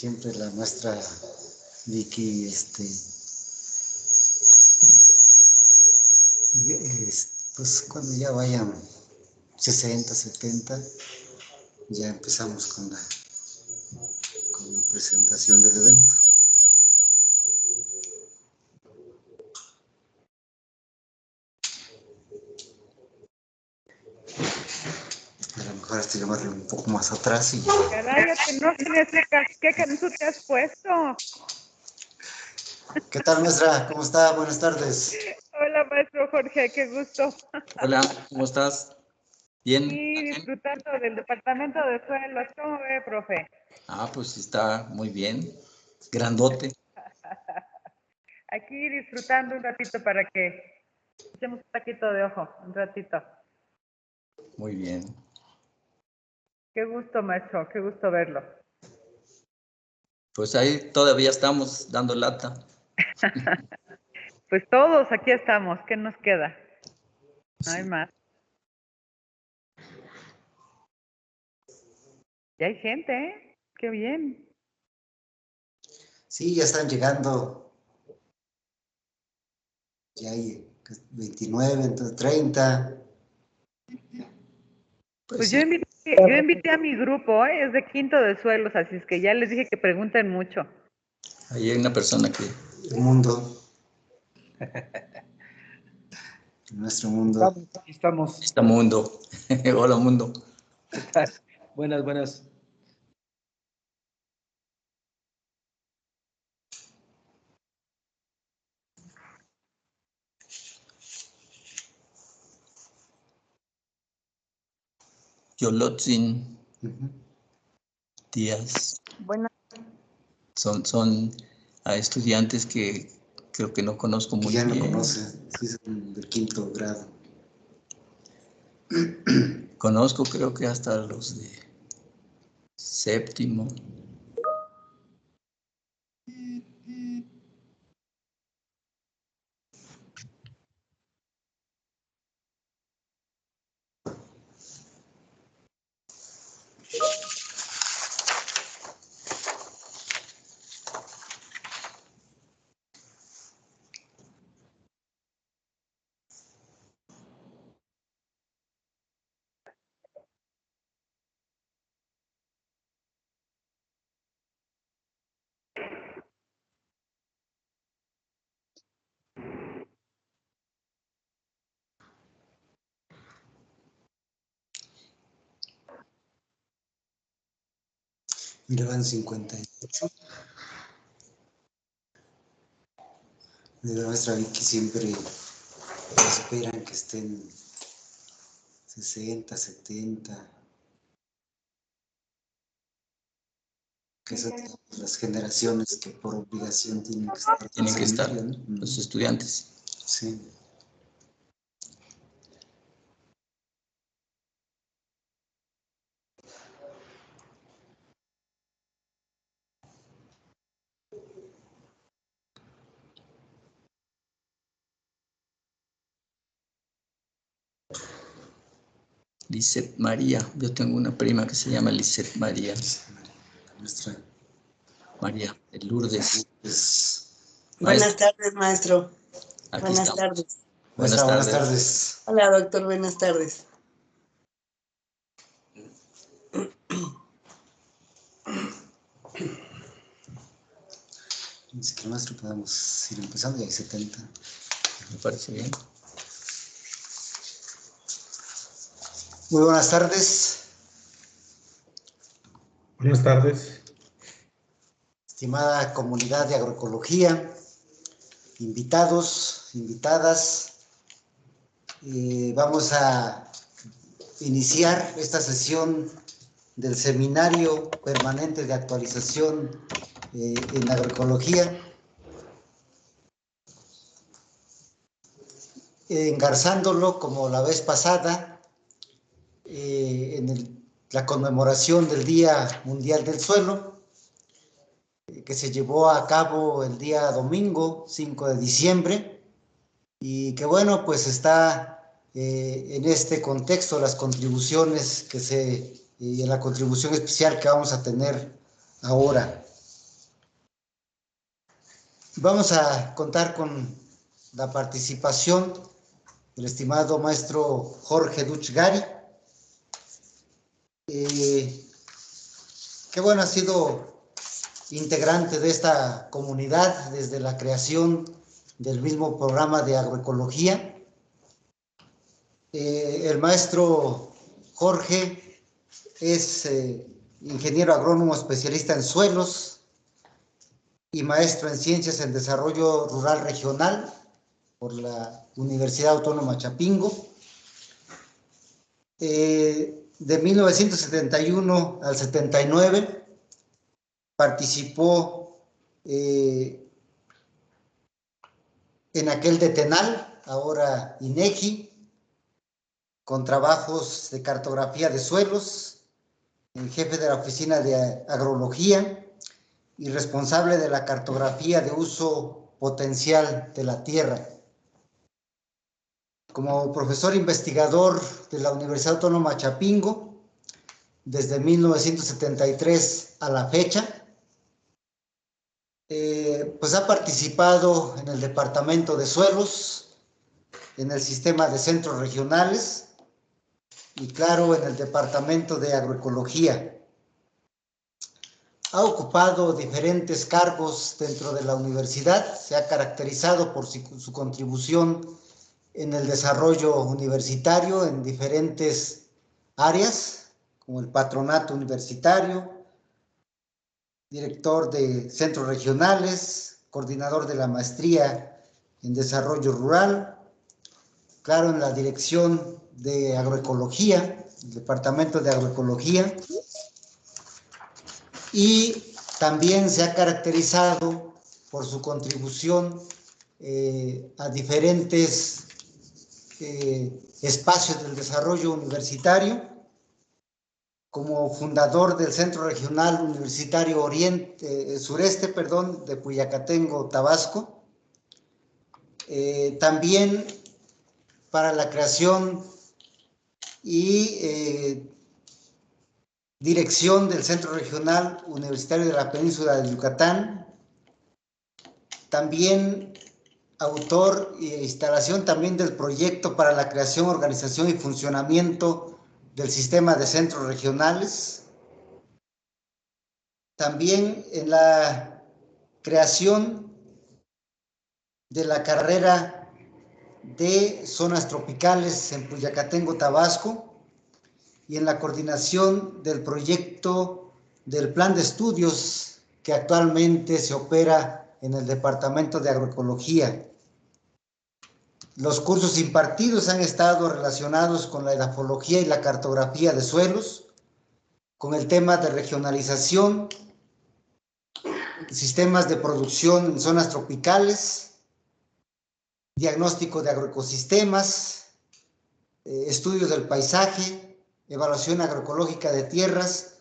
Siempre la maestra Vicky, pues cuando ya vayan 60, 70, ya empezamos con la presentación del evento. A lo mejor estoy llamarle un poco más atrás y... Caray, no tienes ¿qué canso te has puesto? ¿Qué tal, maestra? ¿Cómo está? Buenas tardes. Hola, maestro Jorge, qué gusto. Hola, ¿cómo estás? Bien. Y disfrutando del departamento de suelos. ¿Cómo ve, profe? Pues está muy bien. Grandote. Aquí disfrutando un ratito para que echemos un taquito de ojo, un ratito. Muy bien. Qué gusto, maestro, qué gusto verlo. Pues ahí todavía estamos dando lata. Pues todos aquí estamos, ¿qué nos queda? No hay más. Ya hay gente, ¿eh? Qué bien. Sí, ya están llegando. Ya hay 29, entonces 30. Pues yo invité a mi grupo, ¿eh? Es de quinto de suelos, así es que ya les dije que pregunten mucho. Ahí hay una persona que... El mundo. Nuestro mundo. Aquí estamos. Está mundo. Hola, mundo. ¿Qué tal? Buenas, buenas. Yolotzin Díaz. Buenas. Son estudiantes que creo que no conozco muy Ya bien. no conocen, sí, son del quinto grado. Conozco creo que hasta los de séptimo. Mira, van 58. De la maestra Vicky siempre esperan que estén 60, 70. Que son las generaciones que por obligación tienen que estar. Tienen que estar ¿no? los estudiantes. Sí. Lisette María. Yo tengo una prima que se llama Lisette María. Nuestra María de Lourdes. Buenas tardes, maestro. Aquí Buenas estamos. tardes. Buenas Buenas tardes. tardes. Hola, doctor. Buenas tardes. Dice que maestro podemos ir empezando, ya hay 70. Me parece bien. Muy buenas tardes. Buenas tardes. Estimada comunidad de agroecología, invitados, invitadas, vamos a iniciar esta sesión del Seminario Permanente de Actualización en Agroecología, engarzándolo como la vez pasada en la conmemoración del Día Mundial del Suelo, que se llevó a cabo el día domingo 5 de diciembre y que bueno, pues está en este contexto las contribuciones la contribución especial que vamos a tener ahora. Vamos a contar con la participación del estimado maestro Jorge Duch Gari, que bueno, ha sido integrante de esta comunidad desde la creación del mismo programa de agroecología. El maestro Jorge es ingeniero agrónomo especialista en suelos y maestro en ciencias en desarrollo rural regional por la Universidad Autónoma Chapingo. De 1971 al 79 participó en aquel Detenal, ahora INEGI, con trabajos de cartografía de suelos, el jefe de la oficina de agrología y responsable de la cartografía de uso potencial de la tierra. Como profesor investigador de la Universidad Autónoma Chapingo, desde 1973 a la fecha, pues ha participado en el Departamento de Suelos, en el sistema de centros regionales y, claro, en el Departamento de Agroecología. Ha ocupado diferentes cargos dentro de la universidad, se ha caracterizado por su contribución en el desarrollo universitario en diferentes áreas, como el patronato universitario, director de centros regionales, coordinador de la maestría en desarrollo rural, claro, en la dirección de agroecología, el departamento de agroecología, y también se ha caracterizado por su contribución a diferentes espacios del desarrollo universitario, como fundador del Centro Regional Universitario Sureste de Puyacatengo, Tabasco. También para la creación y dirección del Centro Regional Universitario de la Península de Yucatán. También autor e instalación también del proyecto para la creación, organización y funcionamiento del sistema de centros regionales. También en la creación de la carrera de zonas tropicales en Puyacatengo, Tabasco, y en la coordinación del proyecto del plan de estudios que actualmente se opera en el Departamento de Agroecología. Los cursos impartidos han estado relacionados con la edafología y la cartografía de suelos, con el tema de regionalización, sistemas de producción en zonas tropicales, diagnóstico de agroecosistemas, estudio del paisaje, evaluación agroecológica de tierras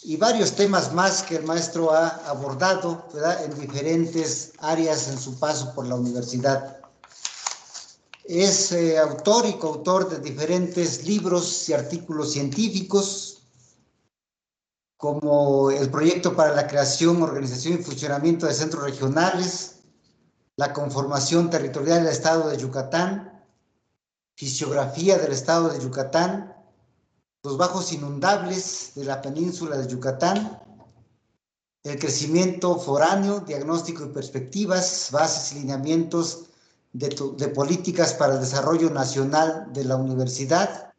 y varios temas más que el maestro ha abordado, ¿verdad?, en diferentes áreas en su paso por la universidad. Es autor y coautor de diferentes libros y artículos científicos, como el proyecto para la creación, organización y funcionamiento de centros regionales, la conformación territorial del Estado de Yucatán, fisiografía del Estado de Yucatán, los bajos inundables de la península de Yucatán, el crecimiento foráneo, diagnóstico y perspectivas, bases y lineamientos de políticas para el desarrollo nacional de la universidad,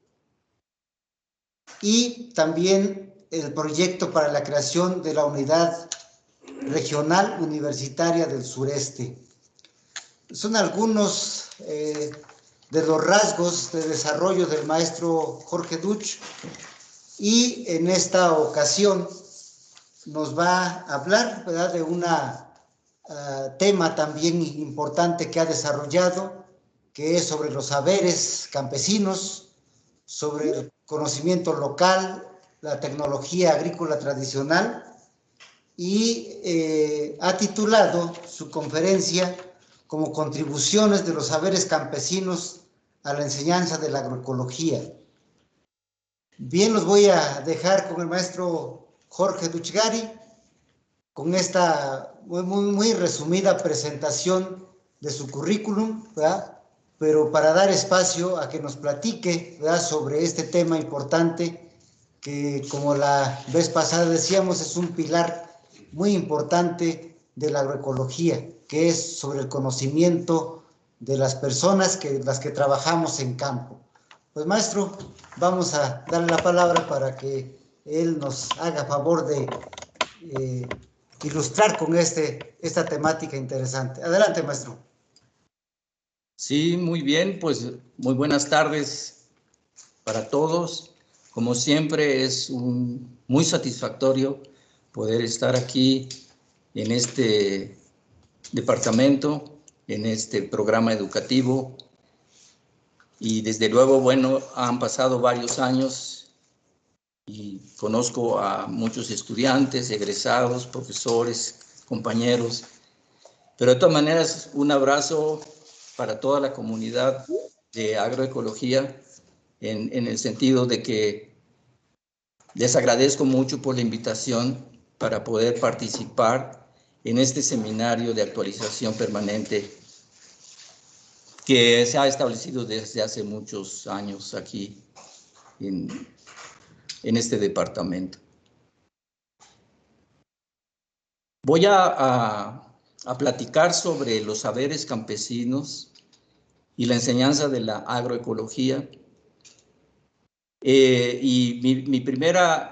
y también el proyecto para la creación de la unidad regional universitaria del sureste. Son algunos de los rasgos de desarrollo del maestro Jorge Duch, y en esta ocasión nos va a hablar, ¿verdad?, de un tema también importante que ha desarrollado, que es sobre los saberes campesinos, sobre el conocimiento local, la tecnología agrícola tradicional, y ha titulado su conferencia como Contribuciones de los saberes campesinos a la enseñanza de la agroecología. Bien, los voy a dejar con el maestro Jorge Duch Gari con esta muy resumida presentación de su currículum, ¿verdad? Pero para dar espacio a que nos platique, ¿verdad?, sobre este tema importante que, como la vez pasada decíamos, es un pilar muy importante de la agroecología, que es sobre el conocimiento de las personas, las que trabajamos en campo. Pues, maestro, vamos a darle la palabra para que él nos haga favor de ilustrar con esta temática interesante. Adelante, maestro. Sí, muy bien, pues muy buenas tardes para todos. Como siempre, es muy satisfactorio poder estar aquí en este departamento, en este programa educativo. Y desde luego, bueno, han pasado varios años y conozco a muchos estudiantes, egresados, profesores, compañeros. Pero de todas maneras, un abrazo para toda la comunidad de agroecología, en el sentido de que les agradezco mucho por la invitación para poder participar en este seminario de actualización permanente que se ha establecido desde hace muchos años aquí en este departamento. Voy a platicar sobre los saberes campesinos y la enseñanza de la agroecología. Y mi primer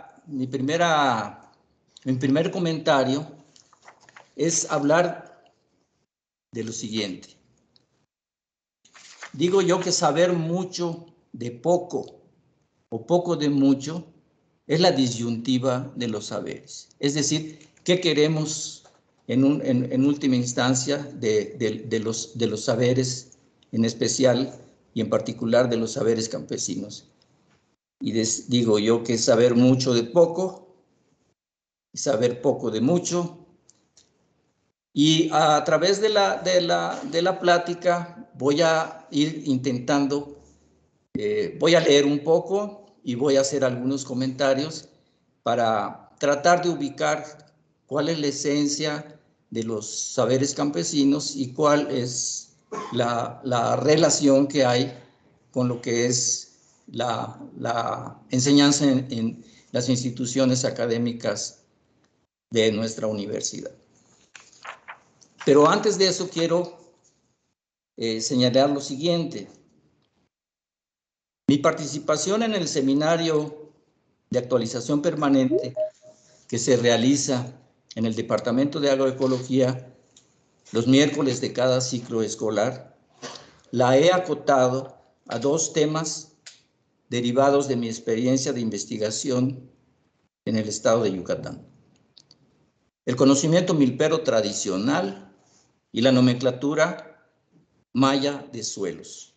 comentario es hablar de lo siguiente. Digo yo que saber mucho de poco o poco de mucho es la disyuntiva de los saberes. Es decir, ¿qué queremos en última instancia de los saberes, en especial y en particular de los saberes campesinos? Y digo yo que saber mucho de poco y saber poco de mucho. Y a través de la plática voy a ir intentando, voy a leer un poco y voy a hacer algunos comentarios para tratar de ubicar cuál es la esencia de los saberes campesinos y cuál es la relación que hay con lo que es la enseñanza en las instituciones académicas de nuestra universidad. Pero antes de eso quiero señalar lo siguiente. Mi participación en el seminario de actualización permanente que se realiza en el Departamento de Agroecología los miércoles de cada ciclo escolar, la he acotado a dos temas derivados de mi experiencia de investigación en el estado de Yucatán: el conocimiento milpero tradicional y la nomenclatura maya de suelos.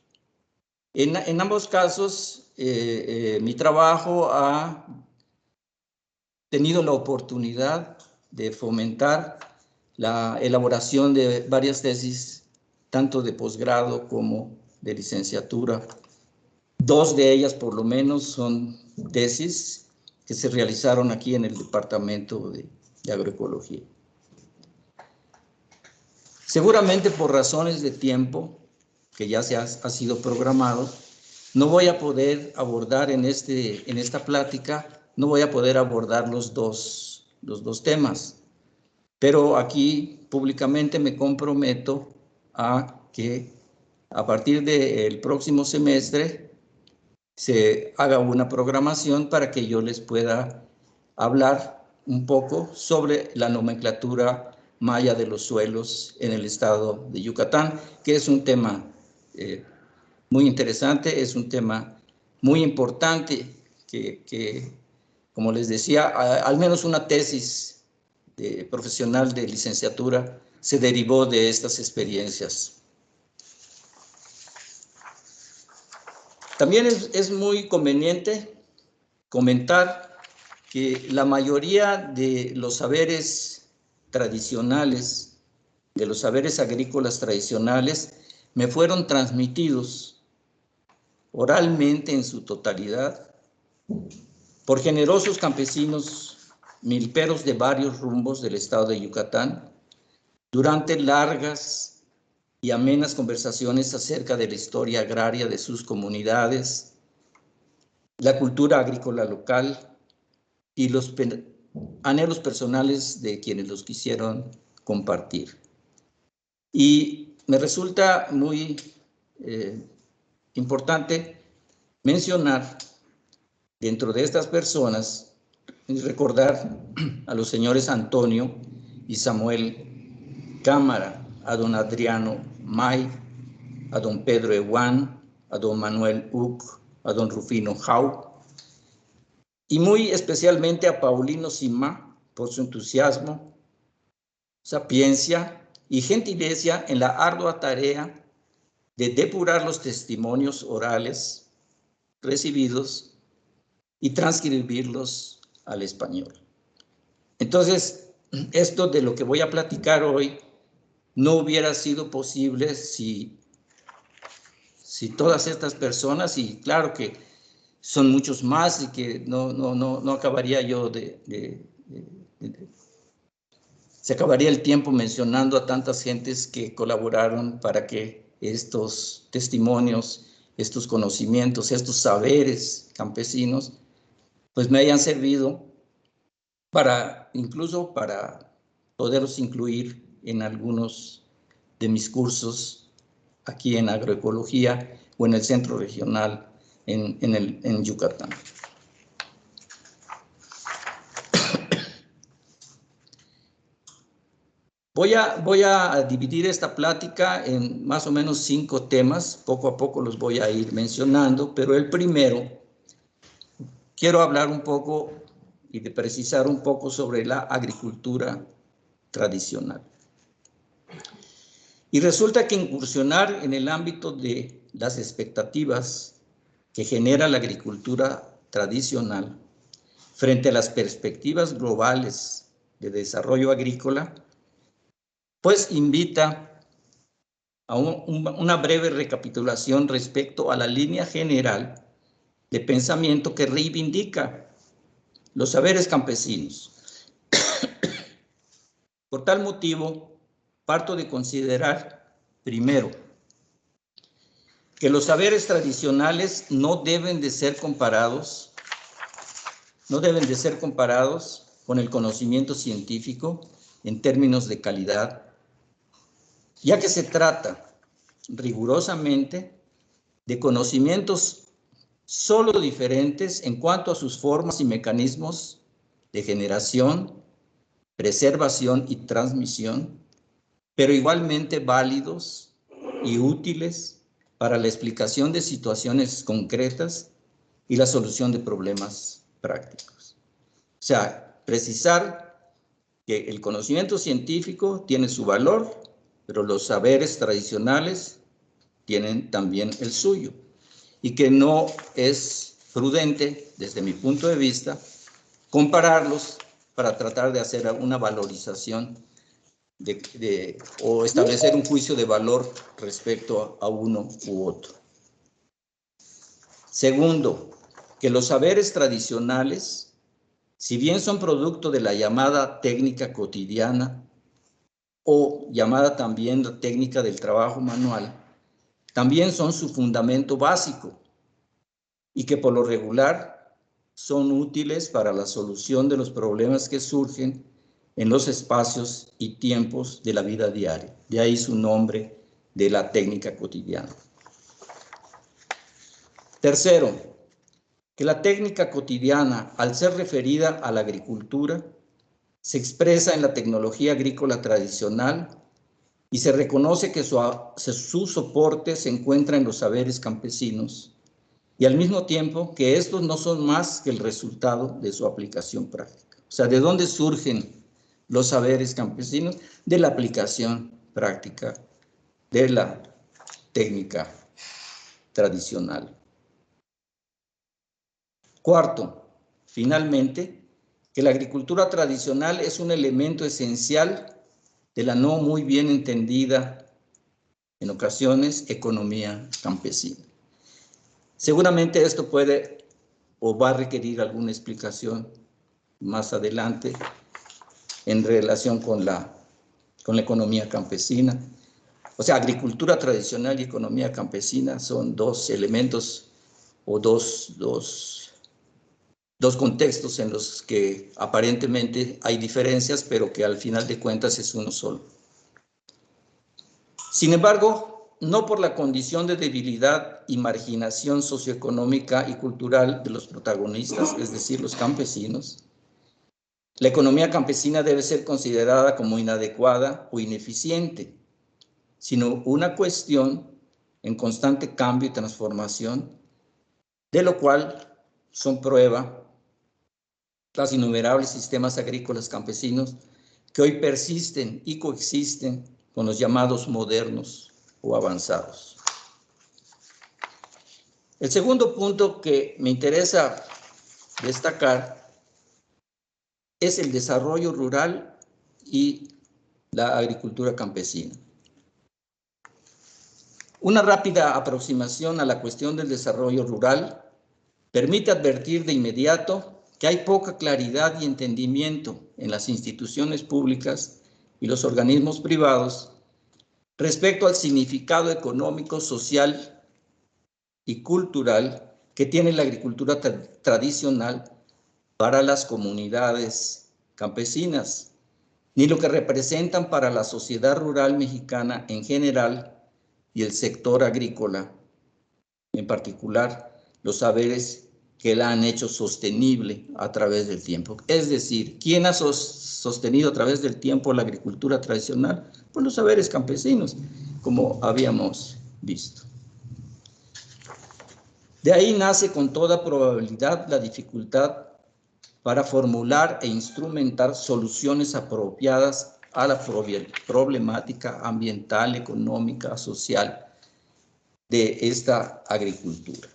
En ambos casos, mi trabajo ha tenido la oportunidad de fomentar la elaboración de varias tesis, tanto de posgrado como de licenciatura. Dos de ellas, por lo menos, son tesis que se realizaron aquí en el Departamento de Agroecología. Seguramente por razones de tiempo, que ya ha sido programado, no voy a poder abordar en esta plática, no voy a poder abordar los dos temas, pero aquí públicamente me comprometo a que a partir del próximo semestre se haga una programación para que yo les pueda hablar un poco sobre la nomenclatura maya de los suelos en el estado de Yucatán, que es un tema muy interesante, es un tema muy importante que, como les decía, al menos una tesis profesional de licenciatura se derivó de estas experiencias. También es muy conveniente comentar que la mayoría de los saberes tradicionales, de los saberes agrícolas tradicionales, me fueron transmitidos oralmente en su totalidad por generosos campesinos milperos de varios rumbos del estado de Yucatán durante largas y amenas conversaciones acerca de la historia agraria de sus comunidades, la cultura agrícola local y los anhelos personales de quienes los quisieron compartir. Y me resulta muy importante mencionar dentro de estas personas, recordar a los señores Antonio y Samuel Cámara, a don Adriano May, a don Pedro Eguán, a don Manuel Uc, a don Rufino Jau, y muy especialmente a Paulino Sima por su entusiasmo, sapiencia y gentileza en la ardua tarea de depurar los testimonios orales recibidos y transcribirlos al español. Entonces, esto de lo que voy a platicar hoy no hubiera sido posible si todas estas personas, y claro que son muchos más y que no acabaría yo se acabaría el tiempo mencionando a tantas gentes que colaboraron para que estos testimonios, estos conocimientos, estos saberes campesinos, pues me hayan servido incluso para poderlos incluir en algunos de mis cursos aquí en agroecología o en el centro regional en Yucatán. Voy a dividir esta plática en más o menos 5 temas, poco a poco los voy a ir mencionando, pero el primero, quiero hablar un poco y de precisar un poco sobre la agricultura tradicional. Y resulta que incursionar en el ámbito de las expectativas que genera la agricultura tradicional frente a las perspectivas globales de desarrollo agrícola, pues invita a una breve recapitulación respecto a la línea general de pensamiento que reivindica los saberes campesinos. Por tal motivo, parto de considerar, primero, que los saberes tradicionales no deben de ser comparados con el conocimiento científico en términos de calidad, ya que se trata rigurosamente de conocimientos solo diferentes en cuanto a sus formas y mecanismos de generación, preservación y transmisión, pero igualmente válidos y útiles para la explicación de situaciones concretas y la solución de problemas prácticos. O sea, precisar que el conocimiento científico tiene su valor, pero los saberes tradicionales tienen también el suyo, y que no es prudente, desde mi punto de vista, compararlos para tratar de hacer una valorización o establecer un juicio de valor respecto a uno u otro. Segundo, que los saberes tradicionales, si bien son producto de la llamada técnica cotidiana o llamada también la técnica del trabajo manual, también son su fundamento básico y que por lo regular son útiles para la solución de los problemas que surgen en los espacios y tiempos de la vida diaria. De ahí su nombre de la técnica cotidiana. Tercero, que la técnica cotidiana, al ser referida a la agricultura, se expresa en la tecnología agrícola tradicional y se reconoce que su soporte se encuentra en los saberes campesinos y al mismo tiempo que estos no son más que el resultado de su aplicación práctica. O sea, ¿de dónde surgen los saberes campesinos? De la aplicación práctica de la técnica tradicional. Cuarto, finalmente, que la agricultura tradicional es un elemento esencial de la no muy bien entendida, en ocasiones, economía campesina. Seguramente esto puede o va a requerir alguna explicación más adelante en relación con la economía campesina. O sea, agricultura tradicional y economía campesina son dos elementos o dos contextos en los que aparentemente hay diferencias, pero que al final de cuentas es uno solo. Sin embargo, no por la condición de debilidad y marginación socioeconómica y cultural de los protagonistas, es decir, los campesinos, la economía campesina debe ser considerada como inadecuada o ineficiente, sino una cuestión en constante cambio y transformación, de lo cual son prueba los innumerables sistemas agrícolas campesinos que hoy persisten y coexisten con los llamados modernos o avanzados. El segundo punto que me interesa destacar es el desarrollo rural y la agricultura campesina. Una rápida aproximación a la cuestión del desarrollo rural permite advertir de inmediato que hay poca claridad y entendimiento en las instituciones públicas y los organismos privados respecto al significado económico, social y cultural que tiene la agricultura tradicional para las comunidades campesinas, ni lo que representan para la sociedad rural mexicana en general y el sector agrícola, en particular los saberes que la han hecho sostenible a través del tiempo. Es decir, ¿quién ha sostenido a través del tiempo la agricultura tradicional? Pues los saberes campesinos, como habíamos visto. De ahí nace con toda probabilidad la dificultad para formular e instrumentar soluciones apropiadas a la problemática ambiental, económica, social de esta agricultura.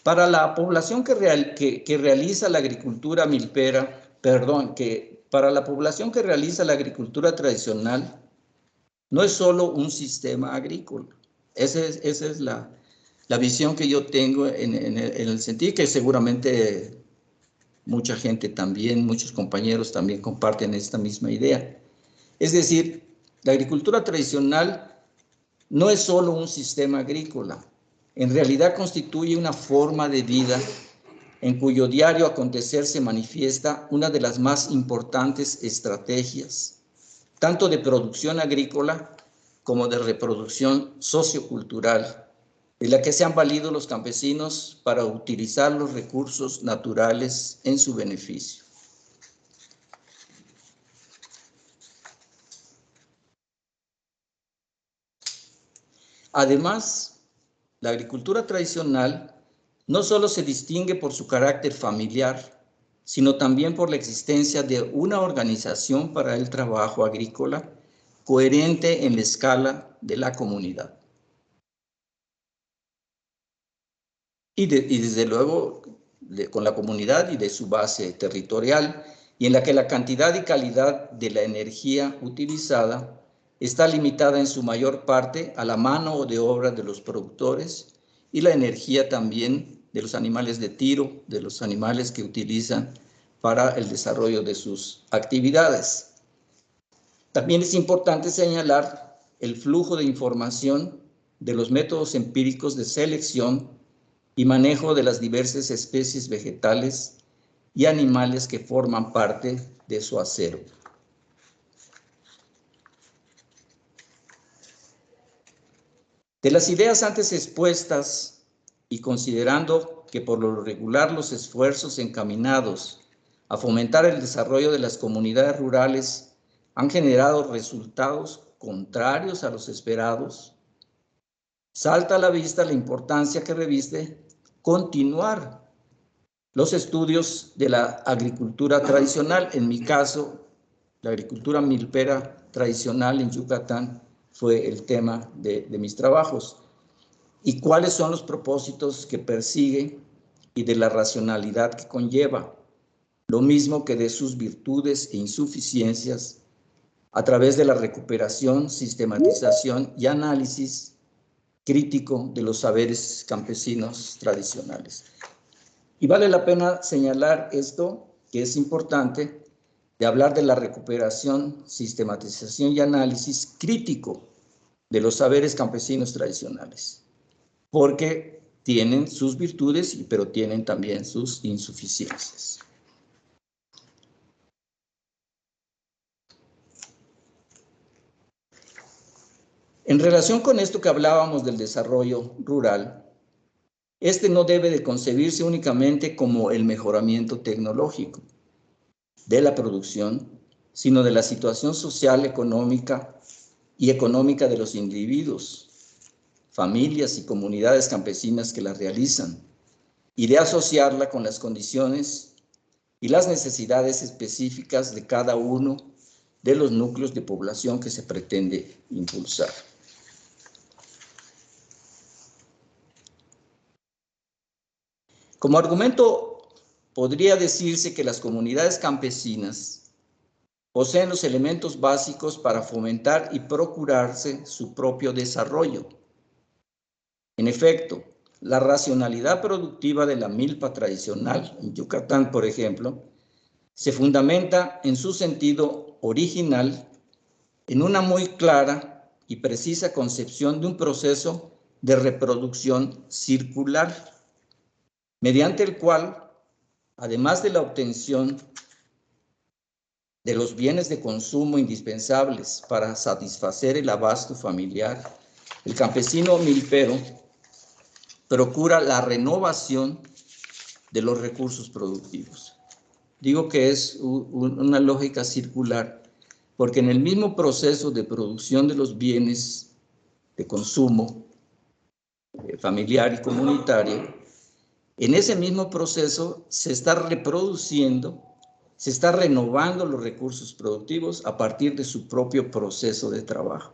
Para la población que realiza la agricultura milpera, para la población que realiza la agricultura tradicional, no es solo un sistema agrícola. Esa es la visión que yo tengo en el sentido que seguramente mucha gente también, muchos compañeros también comparten esta misma idea. Es decir, la agricultura tradicional no es solo un sistema agrícola, en realidad constituye una forma de vida en cuyo diario acontecer se manifiesta una de las más importantes estrategias, tanto de producción agrícola como de reproducción sociocultural, de la que se han valido los campesinos para utilizar los recursos naturales en su beneficio. Además, la agricultura tradicional no solo se distingue por su carácter familiar, sino también por la existencia de una organización para el trabajo agrícola coherente en la escala de la comunidad. Y desde luego con la comunidad y de su base territorial, y en la que la cantidad y calidad de la energía utilizada está limitada en su mayor parte a la mano de obra de los productores y la energía también de los animales de tiro, de los animales que utilizan para el desarrollo de sus actividades. También es importante señalar el flujo de información de los métodos empíricos de selección y manejo de las diversas especies vegetales y animales que forman parte de su acervo. De las ideas antes expuestas y considerando que por lo regular los esfuerzos encaminados a fomentar el desarrollo de las comunidades rurales han generado resultados contrarios a los esperados, salta a la vista la importancia que reviste continuar los estudios de la agricultura tradicional. En mi caso, la agricultura milpera tradicional en Yucatán fue el tema de mis trabajos. ¿Y cuáles son los propósitos que persigue y de la racionalidad que conlleva? Lo mismo que de sus virtudes e insuficiencias a través de la recuperación, sistematización y análisis crítico de los saberes campesinos tradicionales. Y vale la pena señalar esto, que es importante, de hablar de la recuperación, sistematización y análisis crítico de los saberes campesinos tradicionales, porque tienen sus virtudes, pero tienen también sus insuficiencias. En relación con esto que hablábamos del desarrollo rural, este no debe de concebirse únicamente como el mejoramiento tecnológico de la producción, sino de la situación social, económica de los individuos, familias y comunidades campesinas que la realizan, y de asociarla con las condiciones y las necesidades específicas de cada uno de los núcleos de población que se pretende impulsar. Como argumento, podría decirse que las comunidades campesinas poseen los elementos básicos para fomentar y procurarse su propio desarrollo. En efecto, la racionalidad productiva de la milpa tradicional en Yucatán, por ejemplo, se fundamenta en su sentido original en una muy clara y precisa concepción de un proceso de reproducción circular, mediante el cual, además de la obtención de los bienes de consumo indispensables para satisfacer el abasto familiar, el campesino milpero procura la renovación de los recursos productivos. Digo que es una lógica circular, porque en el mismo proceso de producción de los bienes de consumo familiar y comunitario, en ese mismo proceso se está reproduciendo, se está renovando los recursos productivos a partir de su propio proceso de trabajo.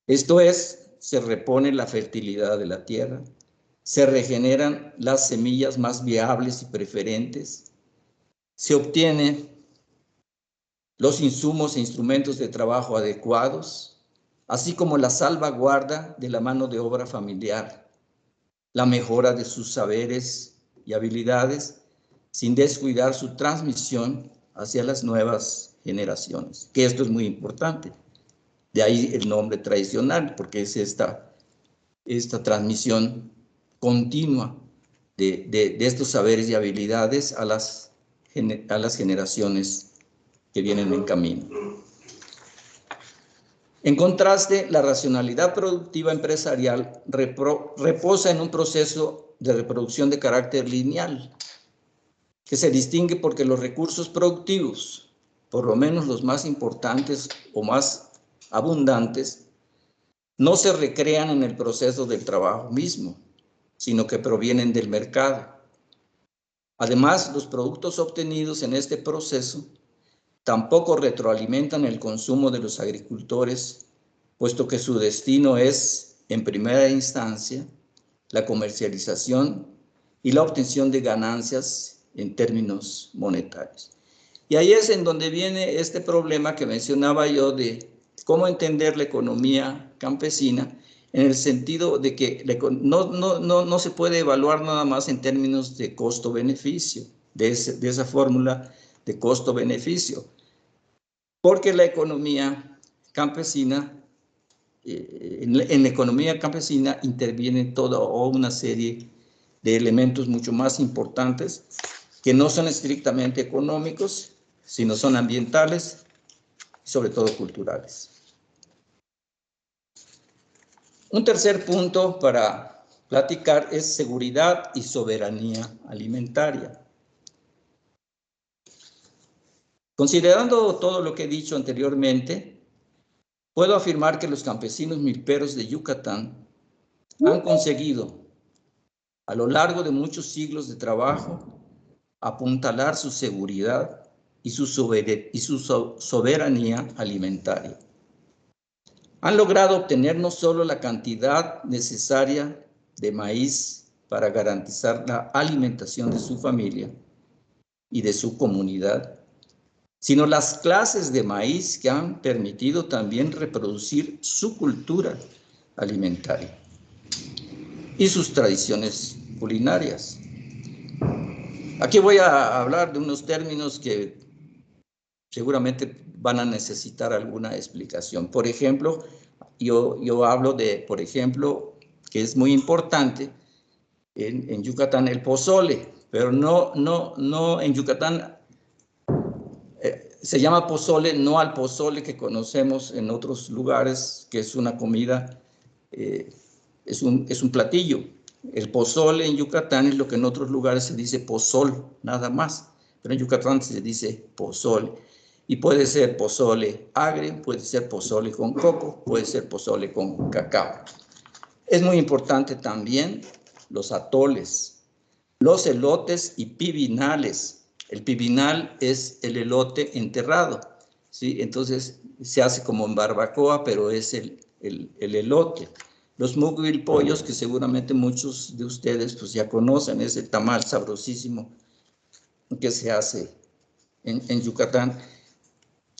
Esto es, se repone la fertilidad de la tierra, se regeneran las semillas más viables y preferentes, se obtienen los insumos e instrumentos de trabajo adecuados, así como la salvaguarda de la mano de obra familiar, la mejora de sus saberes y habilidades, sin descuidar su transmisión hacia las nuevas generaciones, que esto es muy importante. De ahí el nombre tradicional, porque es esta transmisión continua de estos saberes y habilidades a las generaciones que vienen en camino. En contraste, la racionalidad productiva empresarial reposa en un proceso de reproducción de carácter lineal, que se distingue porque los recursos productivos, por lo menos los más importantes o más abundantes, no se recrean en el proceso del trabajo mismo, sino que provienen del mercado. Además, los productos obtenidos en este proceso tampoco retroalimentan el consumo de los agricultores, puesto que su destino es, en primera instancia, la comercialización y la obtención de ganancias en términos monetarios. Y ahí es en donde viene este problema que mencionaba yo de cómo entender la economía campesina, en el sentido de que no se puede evaluar nada más en términos de costo-beneficio, de esa fórmula de costo-beneficio, porque la economía campesina, en la economía campesina interviene toda una serie de elementos mucho más importantes que no son estrictamente económicos, sino son ambientales y sobre todo culturales. Un tercer punto para platicar es seguridad y soberanía alimentaria. Considerando todo lo que he dicho anteriormente, puedo afirmar que los campesinos milperos de Yucatán han conseguido, a lo largo de muchos siglos de trabajo, apuntalar su seguridad y su soberanía alimentaria. Han logrado obtener no solo la cantidad necesaria de maíz para garantizar la alimentación de su familia y de su comunidad, sino las clases de maíz que han permitido también reproducir su cultura alimentaria. y sus tradiciones culinarias. Aquí voy a hablar de unos términos que seguramente van a necesitar alguna explicación. Por ejemplo, yo hablo de, por ejemplo, que es muy importante en Yucatán el pozole, pero no en Yucatán se llama pozole, no al pozole que conocemos en otros lugares, que es una comida, es un platillo. El pozole en Yucatán es lo que en otros lugares se dice pozol, nada más. Pero en Yucatán se dice pozole. Y puede ser pozole agrio, puede ser pozole con coco, puede ser pozole con cacao. Es muy importante también los atoles, los elotes y pibinales. El pibinal es el elote enterrado, ¿sí? Entonces se hace como en barbacoa, pero es el elote. Los mukbilpollos, que seguramente muchos de ustedes pues ya conocen, es el tamal sabrosísimo que se hace en Yucatán,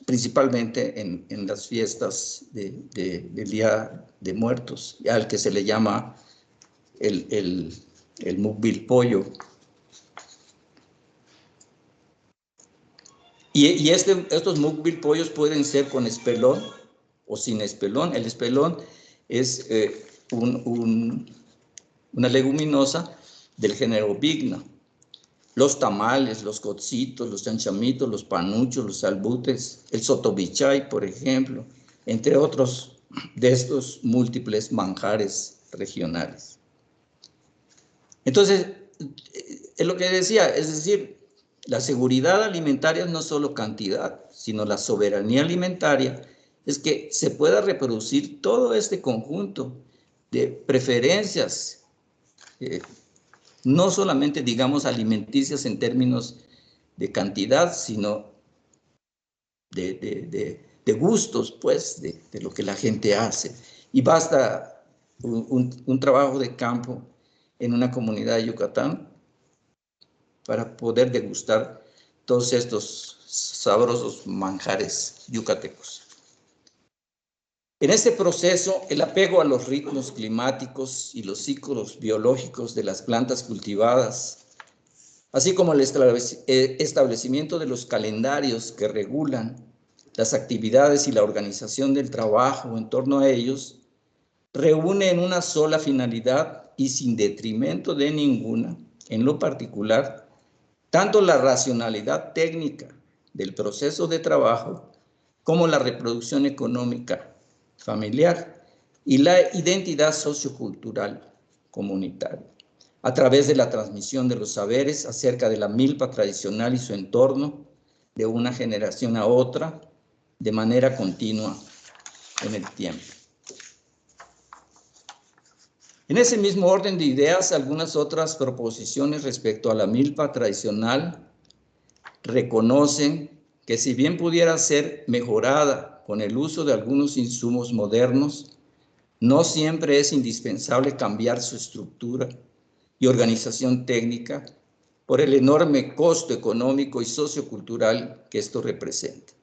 principalmente en las fiestas del Día de Muertos, al que se le llama el mukbilpollo. Y estos mukbilpollos pueden ser con espelón o sin espelón. El espelón es una leguminosa del género Vigna. Los tamales, los cocitos, los chanchamitos, los panuchos, los albutes, el sotobichay, por ejemplo, entre otros de estos múltiples manjares regionales. Entonces, es lo que decía, es decir, la seguridad alimentaria no es solo cantidad, sino la soberanía alimentaria es que se pueda reproducir todo este conjunto de preferencias, no solamente, digamos, alimenticias en términos de cantidad, sino de gustos, pues, de lo que la gente hace. Y basta un trabajo de campo en una comunidad de Yucatán para poder degustar todos estos sabrosos manjares yucatecos. En este proceso, el apego a los ritmos climáticos y los ciclos biológicos de las plantas cultivadas, así como el establecimiento de los calendarios que regulan las actividades y la organización del trabajo en torno a ellos, reúne en una sola finalidad y sin detrimento de ninguna, en lo particular, tanto la racionalidad técnica del proceso de trabajo como la reproducción económica familiar y la identidad sociocultural comunitaria, a través de la transmisión de los saberes acerca de la milpa tradicional y su entorno de una generación a otra de manera continua en el tiempo. En ese mismo orden de ideas, algunas otras proposiciones respecto a la milpa tradicional reconocen que si bien pudiera ser mejorada con el uso de algunos insumos modernos, no siempre es indispensable cambiar su estructura y organización técnica por el enorme costo económico y sociocultural que esto representa.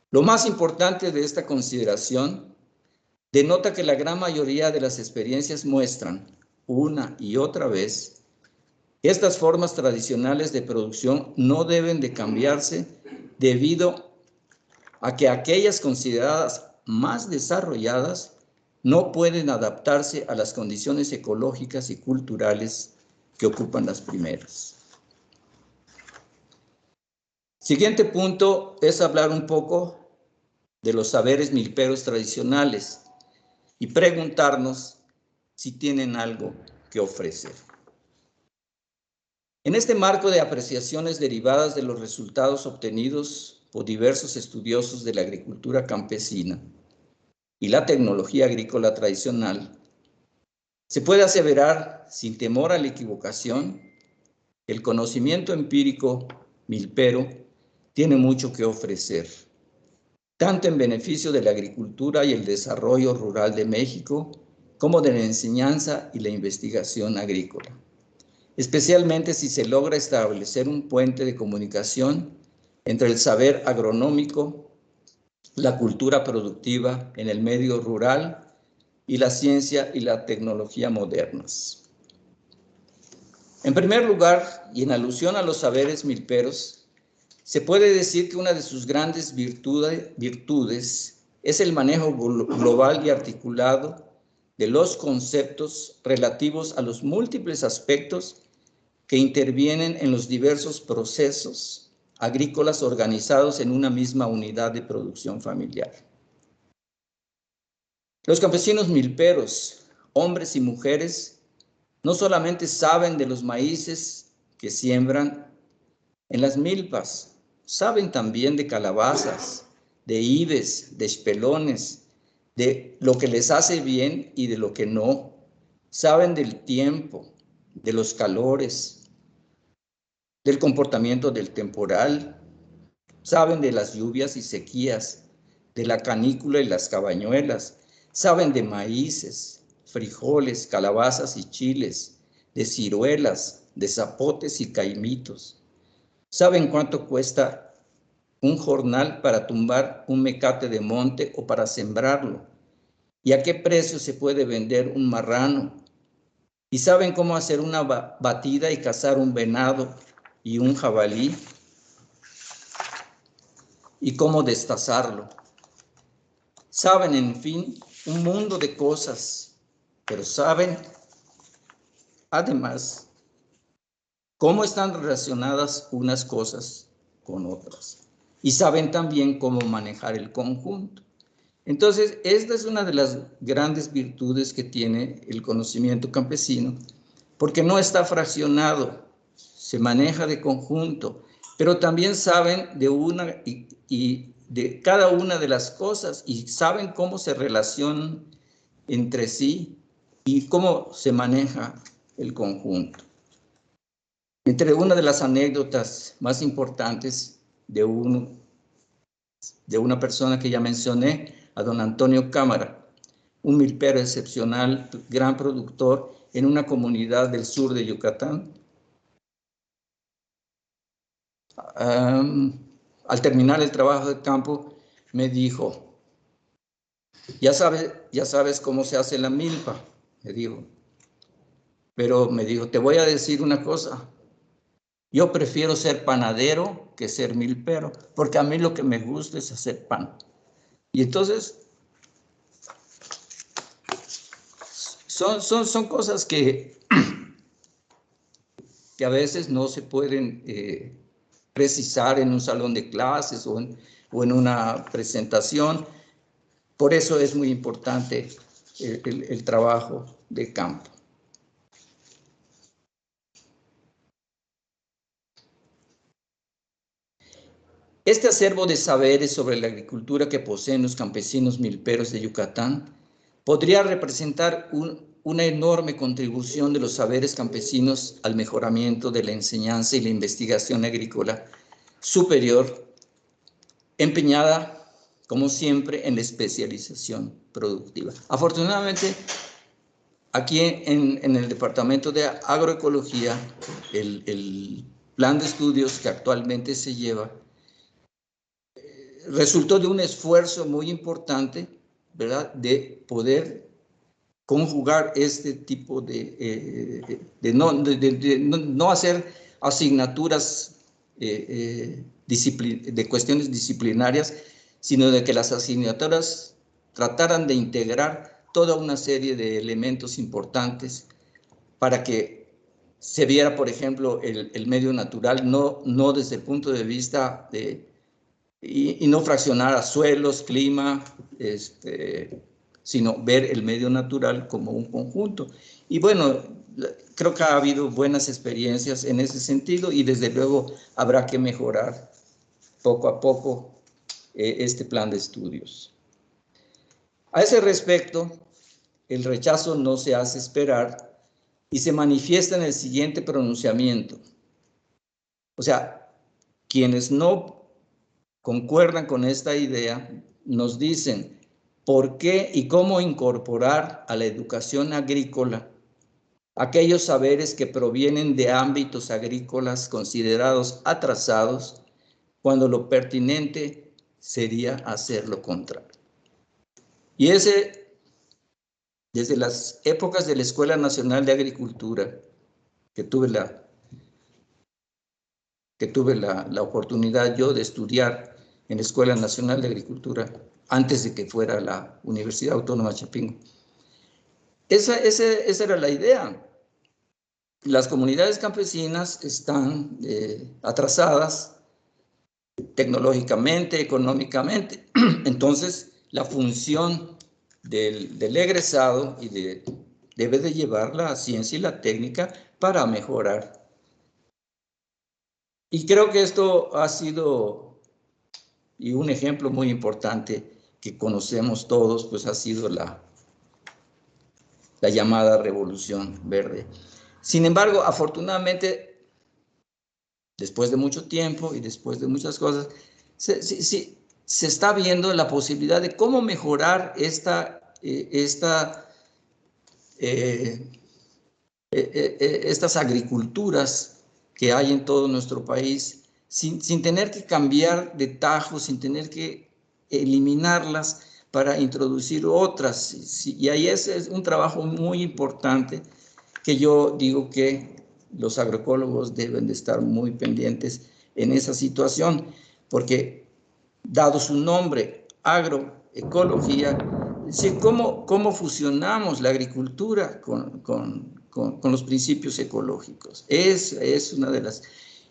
Lo más importante de esta consideración denota que la gran mayoría de las experiencias muestran, una y otra vez, que estas formas tradicionales de producción no deben de cambiarse debido a que aquellas consideradas más desarrolladas no pueden adaptarse a las condiciones ecológicas y culturales que ocupan las primeras. Siguiente punto es hablar un poco de los saberes milperos tradicionales y preguntarnos si tienen algo que ofrecer. En este marco de apreciaciones derivadas de los resultados obtenidos por diversos estudiosos de la agricultura campesina y la tecnología agrícola tradicional, se puede aseverar, sin temor a la equivocación, que el conocimiento empírico milpero tiene mucho que ofrecer, tanto en beneficio de la agricultura y el desarrollo rural de México, como de la enseñanza y la investigación agrícola, especialmente si se logra establecer un puente de comunicación entre el saber agronómico, la cultura productiva en el medio rural, y la ciencia y la tecnología modernas. En primer lugar, y en alusión a los saberes milperos, se puede decir que una de sus grandes virtudes es el manejo global y articulado de los conceptos relativos a los múltiples aspectos que intervienen en los diversos procesos agrícolas organizados en una misma unidad de producción familiar. Los campesinos milperos, hombres y mujeres, no solamente saben de los maíces que siembran en las milpas, saben también de calabazas, de ibes, de espelones, de lo que les hace bien y de lo que no. Saben del tiempo, de los calores, del comportamiento del temporal. Saben de las lluvias y sequías, de la canícula y las cabañuelas. Saben de maíces, frijoles, calabazas y chiles, de ciruelas, de zapotes y caimitos. Saben cuánto cuesta un jornal para tumbar un mecate de monte o para sembrarlo, y a qué precio se puede vender un marrano. Y saben cómo hacer una batida y cazar un venado y un jabalí, y cómo destazarlo. Saben, en fin, un mundo de cosas, pero saben, además, cómo están relacionadas unas cosas con otras. Y saben también cómo manejar el conjunto. Entonces, esta es una de las grandes virtudes que tiene el conocimiento campesino, porque no está fraccionado, se maneja de conjunto, pero también saben de una y de cada una de las cosas y saben cómo se relacionan entre sí y cómo se maneja el conjunto. Entre una de las anécdotas más importantes de una persona que ya mencioné, a don Antonio Cámara, un milpero excepcional, gran productor en una comunidad del sur de Yucatán. Al terminar el trabajo de campo, me dijo, ya sabes cómo se hace la milpa, me dijo. Pero me dijo, te voy a decir una cosa, yo prefiero ser panadero que ser milpero, porque a mí lo que me gusta es hacer pan. Y entonces, son cosas que a veces no se pueden precisar en un salón de clases o en una presentación. Por eso es muy importante el trabajo de campo. Este acervo de saberes sobre la agricultura que poseen los campesinos milperos de Yucatán podría representar una enorme contribución de los saberes campesinos al mejoramiento de la enseñanza y la investigación agrícola superior, empeñada, como siempre, en la especialización productiva. Afortunadamente, aquí en el Departamento de Agroecología, el plan de estudios que actualmente se lleva resultó de un esfuerzo muy importante, ¿verdad?, de poder conjugar este tipo de no hacer asignaturas de cuestiones disciplinarias, sino de que las asignaturas trataran de integrar toda una serie de elementos importantes para que se viera, por ejemplo, el medio natural, no desde el punto de vista y no fraccionar a suelos, clima, sino ver el medio natural como un conjunto. Y bueno, creo que ha habido buenas experiencias en ese sentido y desde luego habrá que mejorar poco a poco este plan de estudios. A ese respecto, el rechazo no se hace esperar y se manifiesta en el siguiente pronunciamiento. O sea, quienes no concuerdan con esta idea nos dicen por qué y cómo incorporar a la educación agrícola aquellos saberes que provienen de ámbitos agrícolas considerados atrasados, cuando lo pertinente sería hacer lo contrario. Y ese desde las épocas de la Escuela Nacional de Agricultura, que tuve la oportunidad yo de estudiar en la Escuela Nacional de Agricultura, antes de que fuera la Universidad Autónoma de Chapingo. Esa era la idea. Las comunidades campesinas están atrasadas tecnológicamente, económicamente. Entonces, la función del egresado debe de llevar la ciencia y la técnica para mejorar. Y creo que esto ha sido, y un ejemplo muy importante que conocemos todos, pues ha sido la llamada Revolución Verde. Sin embargo, afortunadamente, después de mucho tiempo y después de muchas cosas, se está viendo la posibilidad de cómo mejorar estas agriculturas que hay en todo nuestro país, sin tener que cambiar de tajo, sin tener que eliminarlas para introducir otras. Y ahí es un trabajo muy importante que yo digo que los agroecólogos deben de estar muy pendientes en esa situación, porque dado su nombre, agroecología, ¿cómo fusionamos la agricultura con los principios ecológicos? Es una de las...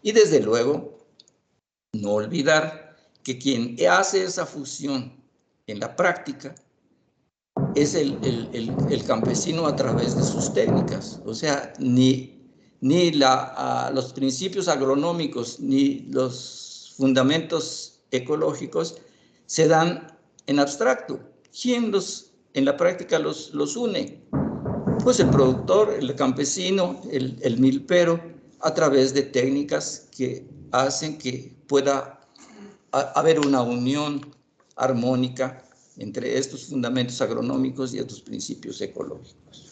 Y desde luego, no olvidar que quien hace esa fusión en la práctica es el campesino a través de sus técnicas. O sea, ni los principios agronómicos ni los fundamentos ecológicos se dan en abstracto. ¿Quién en la práctica los une? Pues el productor, el campesino, el milpero, a través de técnicas que hacen que pueda haber una unión armónica entre estos fundamentos agronómicos y estos principios ecológicos.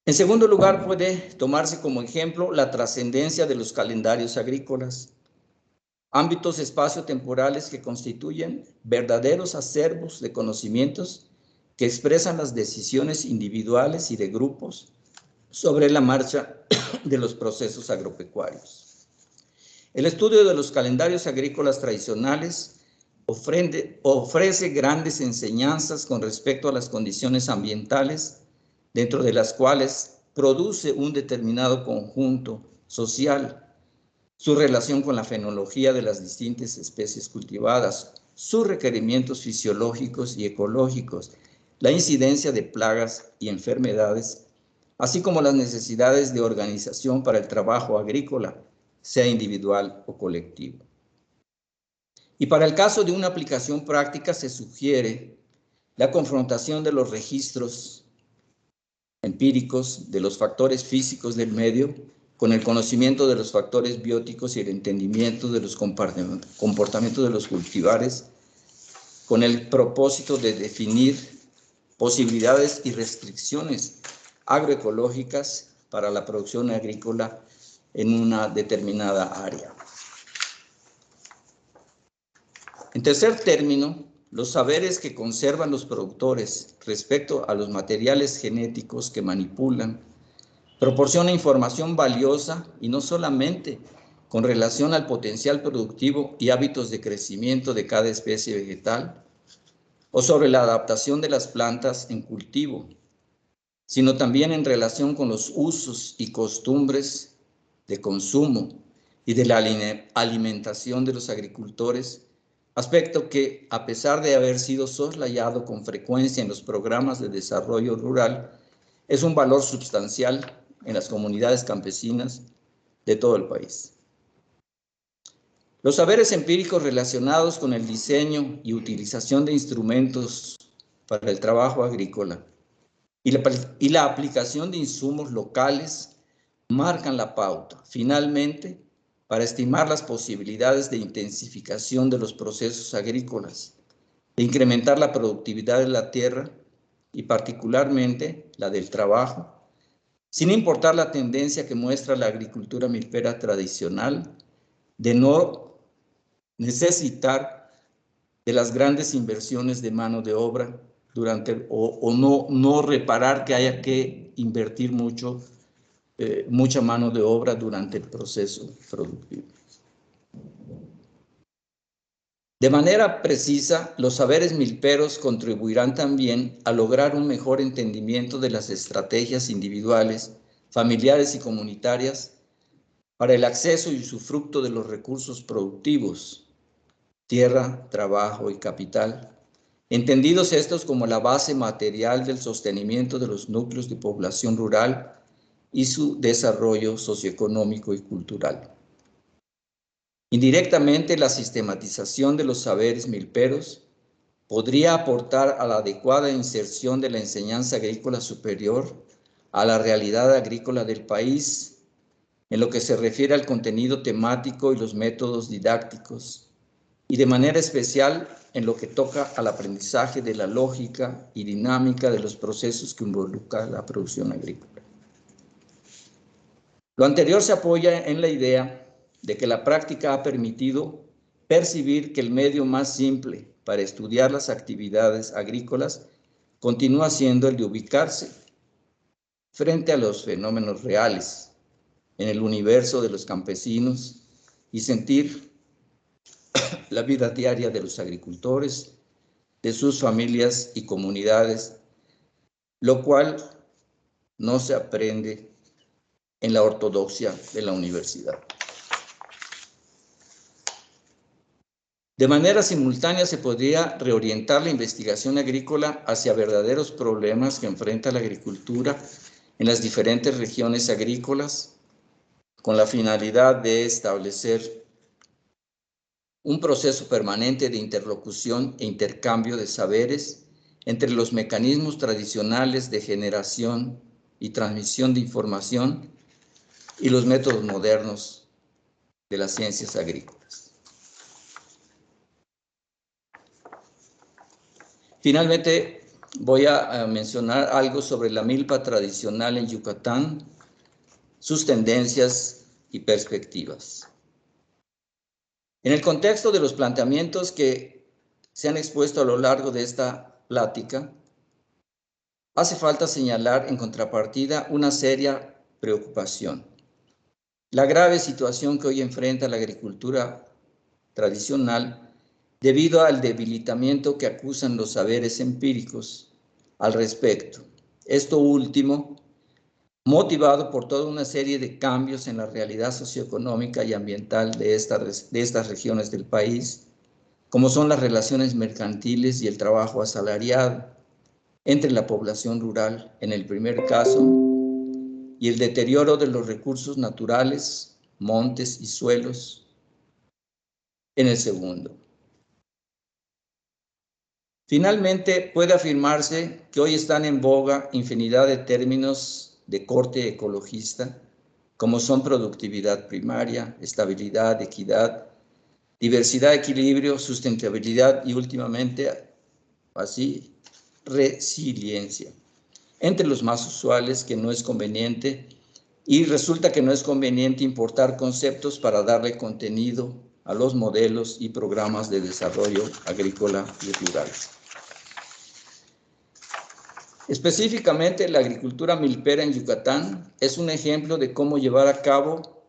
En segundo lugar, puede tomarse como ejemplo la trascendencia de los calendarios agrícolas, ámbitos espaciotemporales que constituyen verdaderos acervos de conocimientos que expresan las decisiones individuales y de grupos sobre la marcha de los procesos agropecuarios. El estudio de los calendarios agrícolas tradicionales ofrece grandes enseñanzas con respecto a las condiciones ambientales, dentro de las cuales produce un determinado conjunto social, su relación con la fenología de las distintas especies cultivadas, sus requerimientos fisiológicos y ecológicos, la incidencia de plagas y enfermedades, así como las necesidades de organización para el trabajo agrícola, sea individual o colectivo. Y para el caso de una aplicación práctica se sugiere la confrontación de los registros empíricos de los factores físicos del medio con el conocimiento de los factores bióticos y el entendimiento de los comportamientos de los cultivares, con el propósito de definir posibilidades y restricciones agroecológicas para la producción agrícola en una determinada área. En tercer término, los saberes que conservan los productores respecto a los materiales genéticos que manipulan proporciona información valiosa y no solamente con relación al potencial productivo y hábitos de crecimiento de cada especie vegetal o sobre la adaptación de las plantas en cultivo, sino también en relación con los usos y costumbres de consumo y de la alimentación de los agricultores, aspecto que, a pesar de haber sido soslayado con frecuencia en los programas de desarrollo rural, es un valor sustancial en las comunidades campesinas de todo el país. Los saberes empíricos relacionados con el diseño y utilización de instrumentos para el trabajo agrícola y la aplicación de insumos locales marcan la pauta, finalmente, para estimar las posibilidades de intensificación de los procesos agrícolas, de incrementar la productividad de la tierra y particularmente la del trabajo, sin importar la tendencia que muestra la agricultura milpera tradicional de no necesitar de las grandes inversiones de mano de obra no reparar que haya que invertir mucha mano de obra durante el proceso productivo. De manera precisa, los saberes milperos contribuirán también a lograr un mejor entendimiento de las estrategias individuales, familiares y comunitarias para el acceso y usufructo de los recursos productivos, tierra, trabajo y capital, entendidos estos como la base material del sostenimiento de los núcleos de población rural y su desarrollo socioeconómico y cultural. Indirectamente, la sistematización de los saberes milperos podría aportar a la adecuada inserción de la enseñanza agrícola superior a la realidad agrícola del país, en lo que se refiere al contenido temático y los métodos didácticos, y de manera especial en lo que toca al aprendizaje de la lógica y dinámica de los procesos que involucran la producción agrícola. Lo anterior se apoya en la idea de que la práctica ha permitido percibir que el medio más simple para estudiar las actividades agrícolas continúa siendo el de ubicarse frente a los fenómenos reales en el universo de los campesinos y sentir la vida diaria de los agricultores, de sus familias y comunidades, lo cual no se aprende en la ortodoxia de la universidad. De manera simultánea se podría reorientar la investigación agrícola hacia verdaderos problemas que enfrenta la agricultura en las diferentes regiones agrícolas, con la finalidad de establecer un proceso permanente de interlocución e intercambio de saberes entre los mecanismos tradicionales de generación y transmisión de información y los métodos modernos de las ciencias agrícolas. Finalmente, voy a mencionar algo sobre la milpa tradicional en Yucatán, sus tendencias y perspectivas. En el contexto de los planteamientos que se han expuesto a lo largo de esta plática, hace falta señalar en contrapartida una seria preocupación. La grave situación que hoy enfrenta la agricultura tradicional debido al debilitamiento que acusan los saberes empíricos al respecto. Esto último, motivado por toda una serie de cambios en la realidad socioeconómica y ambiental de estas regiones del país, como son las relaciones mercantiles y el trabajo asalariado entre la población rural en el primer caso, y el deterioro de los recursos naturales, montes y suelos en el segundo. Finalmente, puede afirmarse que hoy están en boga infinidad de términos de corte ecologista, como son productividad primaria, estabilidad, equidad, diversidad, equilibrio, sustentabilidad y últimamente, así, resiliencia. Entre los más usuales que no es conveniente, y resulta que no es conveniente importar conceptos para darle contenido a los modelos y programas de desarrollo agrícola y rural. Específicamente, la agricultura milpera en Yucatán es un ejemplo de cómo llevar a cabo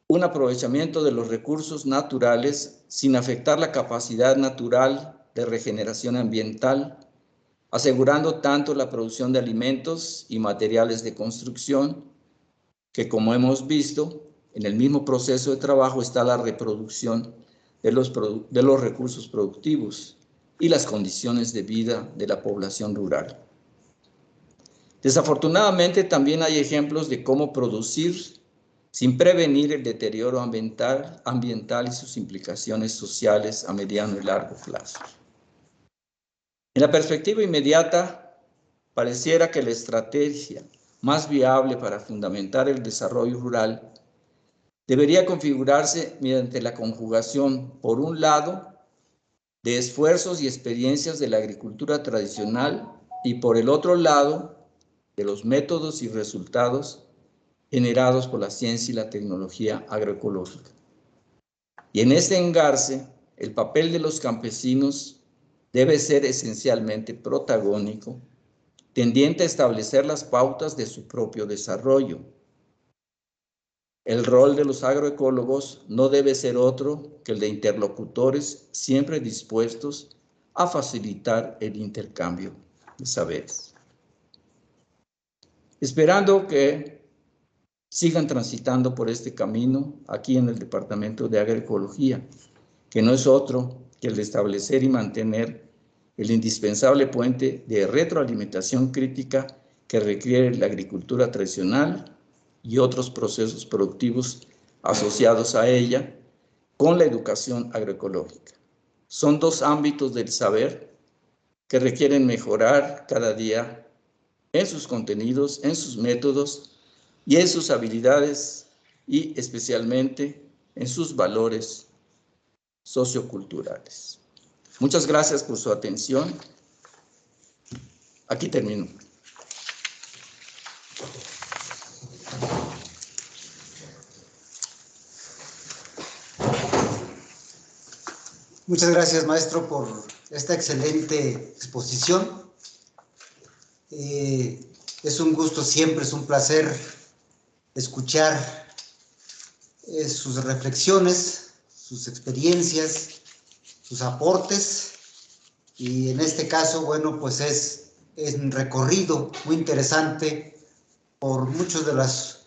un aprovechamiento de los recursos naturales sin afectar la capacidad natural de regeneración ambiental, asegurando tanto la producción de alimentos y materiales de construcción, que como hemos visto, en el mismo proceso de trabajo está la reproducción de los recursos productivos y las condiciones de vida de la población rural. Desafortunadamente, también hay ejemplos de cómo producir sin prevenir el deterioro ambiental y sus implicaciones sociales a mediano y largo plazo. En la perspectiva inmediata, pareciera que la estrategia más viable para fundamentar el desarrollo rural debería configurarse mediante la conjugación, por un lado, de esfuerzos y experiencias de la agricultura tradicional y por el otro lado, de los métodos y resultados generados por la ciencia y la tecnología agroecológica. Y en este engarce, el papel de los campesinos debe ser esencialmente protagónico, tendiente a establecer las pautas de su propio desarrollo. El rol de los agroecólogos no debe ser otro que el de interlocutores siempre dispuestos a facilitar el intercambio de saberes. Esperando que sigan transitando por este camino aquí en el Departamento de Agroecología, que no es otro que el de establecer y mantener el indispensable puente de retroalimentación crítica que requiere la agricultura tradicional y otros procesos productivos asociados a ella con la educación agroecológica. Son dos ámbitos del saber que requieren mejorar cada día en sus contenidos, en sus métodos y en sus habilidades y especialmente en sus valores socioculturales. Muchas gracias por su atención. Aquí termino. Muchas gracias, maestro, por esta excelente exposición. Es un gusto siempre, es un placer escuchar sus reflexiones, sus experiencias, sus aportes. Y en este caso, bueno, pues es un recorrido muy interesante por muchos de los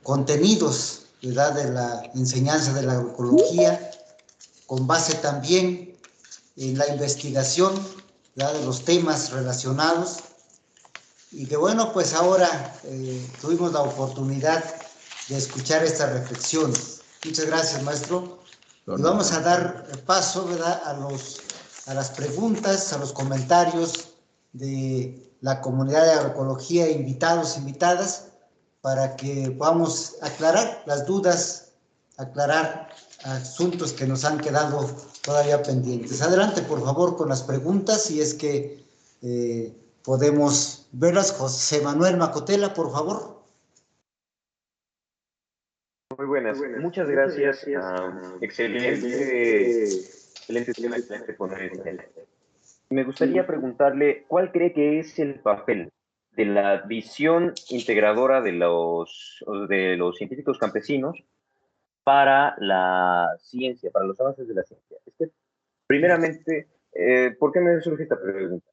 contenidos, ¿verdad?, de la enseñanza de la agroecología, con base también en la investigación, ¿verdad?, de los temas relacionados. Y que bueno, pues ahora tuvimos la oportunidad de escuchar estas reflexiones. Muchas gracias, maestro. Y vamos a dar paso, ¿verdad?, a las preguntas, a los comentarios de la comunidad de agroecología, invitados, invitadas, para que podamos aclarar las dudas, aclarar asuntos que nos han quedado todavía pendientes. Adelante, por favor, con las preguntas, si es que podemos verlas. José Manuel Macotela, por favor. Muy buenas, muchas gracias. Excelente tema, excelente ponencia. Me gustaría preguntarle, ¿cuál cree que es el papel de la visión integradora de los científicos campesinos para la ciencia, para los avances de la ciencia? Es que, primeramente, ¿por qué me surge esta pregunta?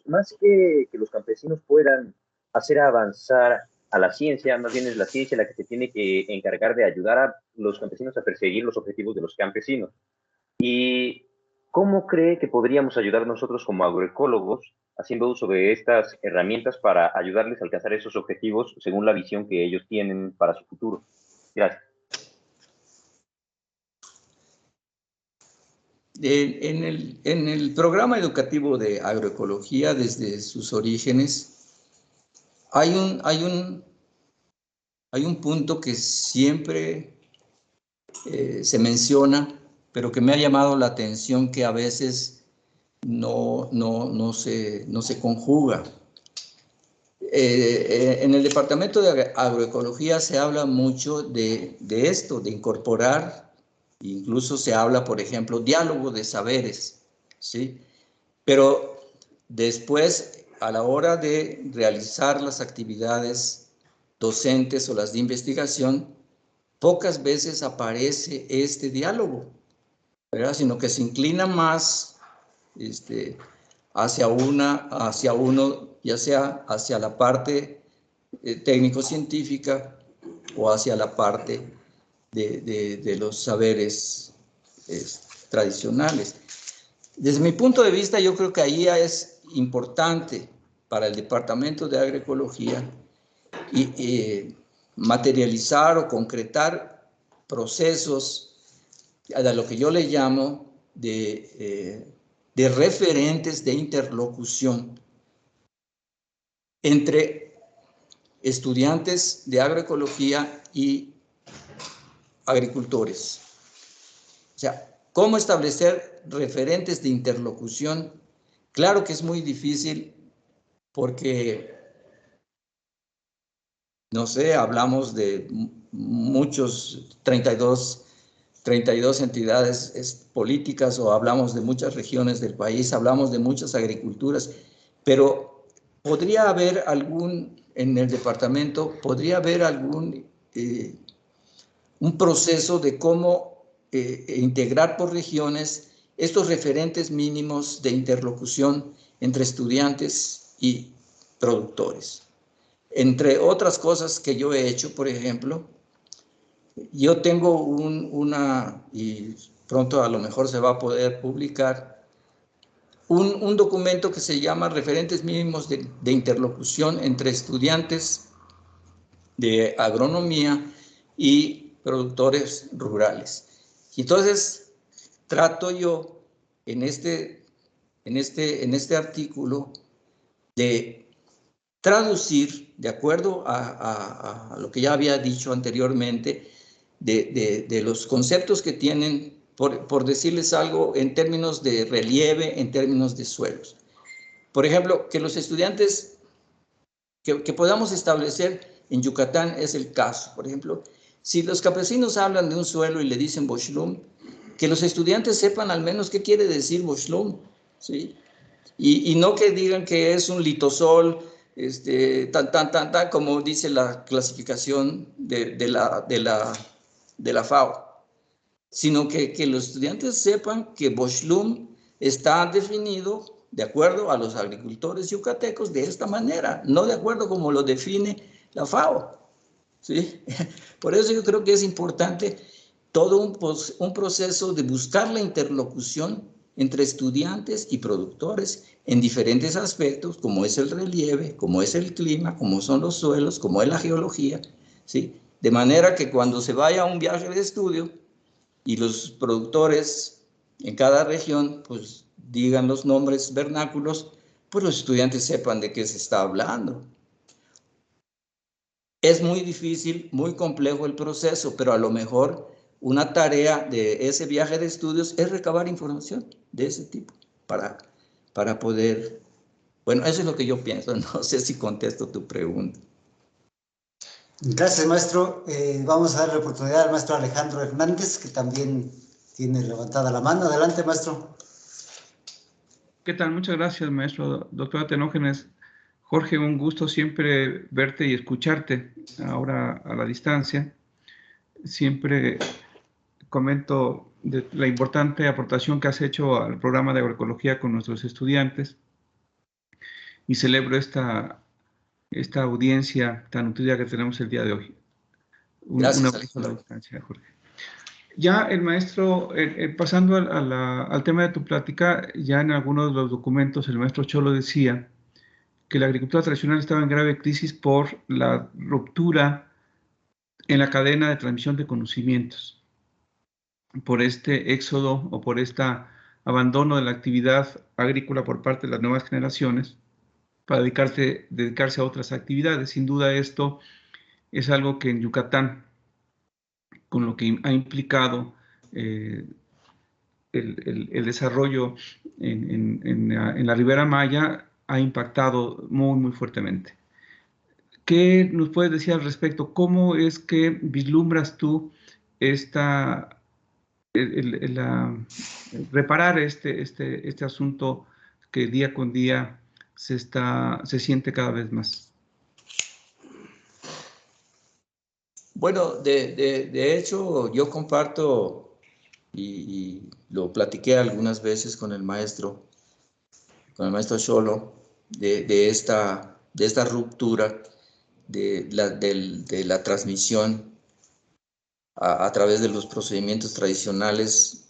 Más que los campesinos puedan hacer avanzar a la ciencia, más bien es la ciencia la que se tiene que encargar de ayudar a los campesinos a perseguir los objetivos de los campesinos. ¿Y cómo cree que podríamos ayudar nosotros como agroecólogos haciendo uso de estas herramientas para ayudarles a alcanzar esos objetivos según la visión que ellos tienen para su futuro? Gracias. En el programa educativo de agroecología, desde sus orígenes, hay un punto que siempre se menciona, pero que me ha llamado la atención, que a veces no se conjuga. En el Departamento de Agroecología se habla mucho de esto, de incorporar. Incluso se habla, por ejemplo, diálogo de saberes, ¿sí? Pero después, a la hora de realizar las actividades docentes o las de investigación, pocas veces aparece este diálogo, ¿verdad? Sino que se inclina más hacia uno, ya sea hacia la parte técnico-científica o hacia la parte de los saberes tradicionales. Desde mi punto de vista, yo creo que ahí es importante para el Departamento de Agroecología materializar o concretar procesos a lo que yo le llamo de referentes de interlocución entre estudiantes de agroecología y agricultores. O sea, ¿cómo establecer referentes de interlocución? Claro que es muy difícil porque, no sé, hablamos de muchos, 32 32 entidades políticas o hablamos de muchas regiones del país, hablamos de muchas agriculturas, pero podría haber en el departamento, podría haber un proceso de cómo integrar por regiones estos referentes mínimos de interlocución entre estudiantes y productores. Entre otras cosas que yo he hecho, por ejemplo, yo tengo y pronto a lo mejor se va a poder publicar, un documento que se llama Referentes Mínimos de Interlocución entre estudiantes de agronomía y productores rurales. Y entonces trato yo en este artículo de traducir, de acuerdo a lo que ya había dicho anteriormente, de los conceptos que tienen, por decirles algo, en términos de relieve, en términos de suelos. Por ejemplo, que los estudiantes, que podamos establecer en Yucatán es el caso. Por ejemplo, si los campesinos hablan de un suelo y le dicen Boxlum, que los estudiantes sepan al menos qué quiere decir Boxlum, ¿sí? Y no que digan que es un litosol, como dice la clasificación de la FAO, sino que los estudiantes sepan que Boxlum está definido de acuerdo a los agricultores yucatecos de esta manera, no de acuerdo como lo define la FAO, ¿sí? Por eso yo creo que es importante todo un proceso de buscar la interlocución entre estudiantes y productores en diferentes aspectos, como es el relieve, como es el clima, como son los suelos, como es la geología, ¿sí? De manera que cuando se vaya a un viaje de estudio y los productores en cada región, pues digan los nombres vernáculos, pues los estudiantes sepan de qué se está hablando. Es muy difícil, muy complejo el proceso, pero a lo mejor una tarea de ese viaje de estudios es recabar información de ese tipo para poder... Bueno, eso es lo que yo pienso. No sé si contesto tu pregunta. Gracias, maestro. Vamos a dar la oportunidad al maestro Alejandro Hernández, que también tiene levantada la mano. Adelante, maestro. ¿Qué tal? Muchas gracias, maestro. Doctora Tenógenes. Jorge, un gusto siempre verte y escucharte ahora a la distancia. Siempre comento de la importante aportación que has hecho al programa de agroecología con nuestros estudiantes y celebro esta audiencia tan nutrida que tenemos el día de hoy. Gracias, abrazo a la Alejandro. distancia, Jorge. Ya el maestro, pasando al tema de tu plática, ya en algunos de los documentos el maestro Cholo decía que la agricultura tradicional estaba en grave crisis por la ruptura en la cadena de transmisión de conocimientos, por este éxodo o por este abandono de la actividad agrícola por parte de las nuevas generaciones para dedicarse a otras actividades. Sin duda esto es algo que en Yucatán, con lo que ha implicado el desarrollo en la Ribera Maya, ha impactado muy, muy fuertemente. ¿Qué nos puedes decir al respecto? ¿Cómo es que vislumbras tú reparar este asunto que día con día se siente cada vez más? Bueno, de hecho, yo comparto y lo platiqué algunas veces con el maestro Xolo, de esta ruptura de la transmisión a través de los procedimientos tradicionales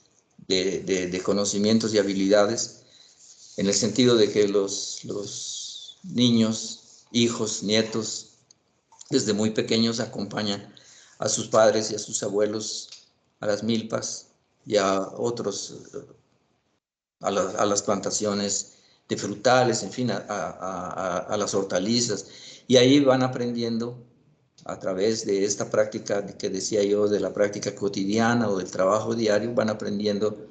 de conocimientos y habilidades, en el sentido de que los niños, hijos, nietos, desde muy pequeños acompañan a sus padres y a sus abuelos a las milpas y a otros, a las plantaciones de frutales, en fin, a las hortalizas. Y ahí van aprendiendo a través de esta práctica que decía yo, de la práctica cotidiana o del trabajo diario, van aprendiendo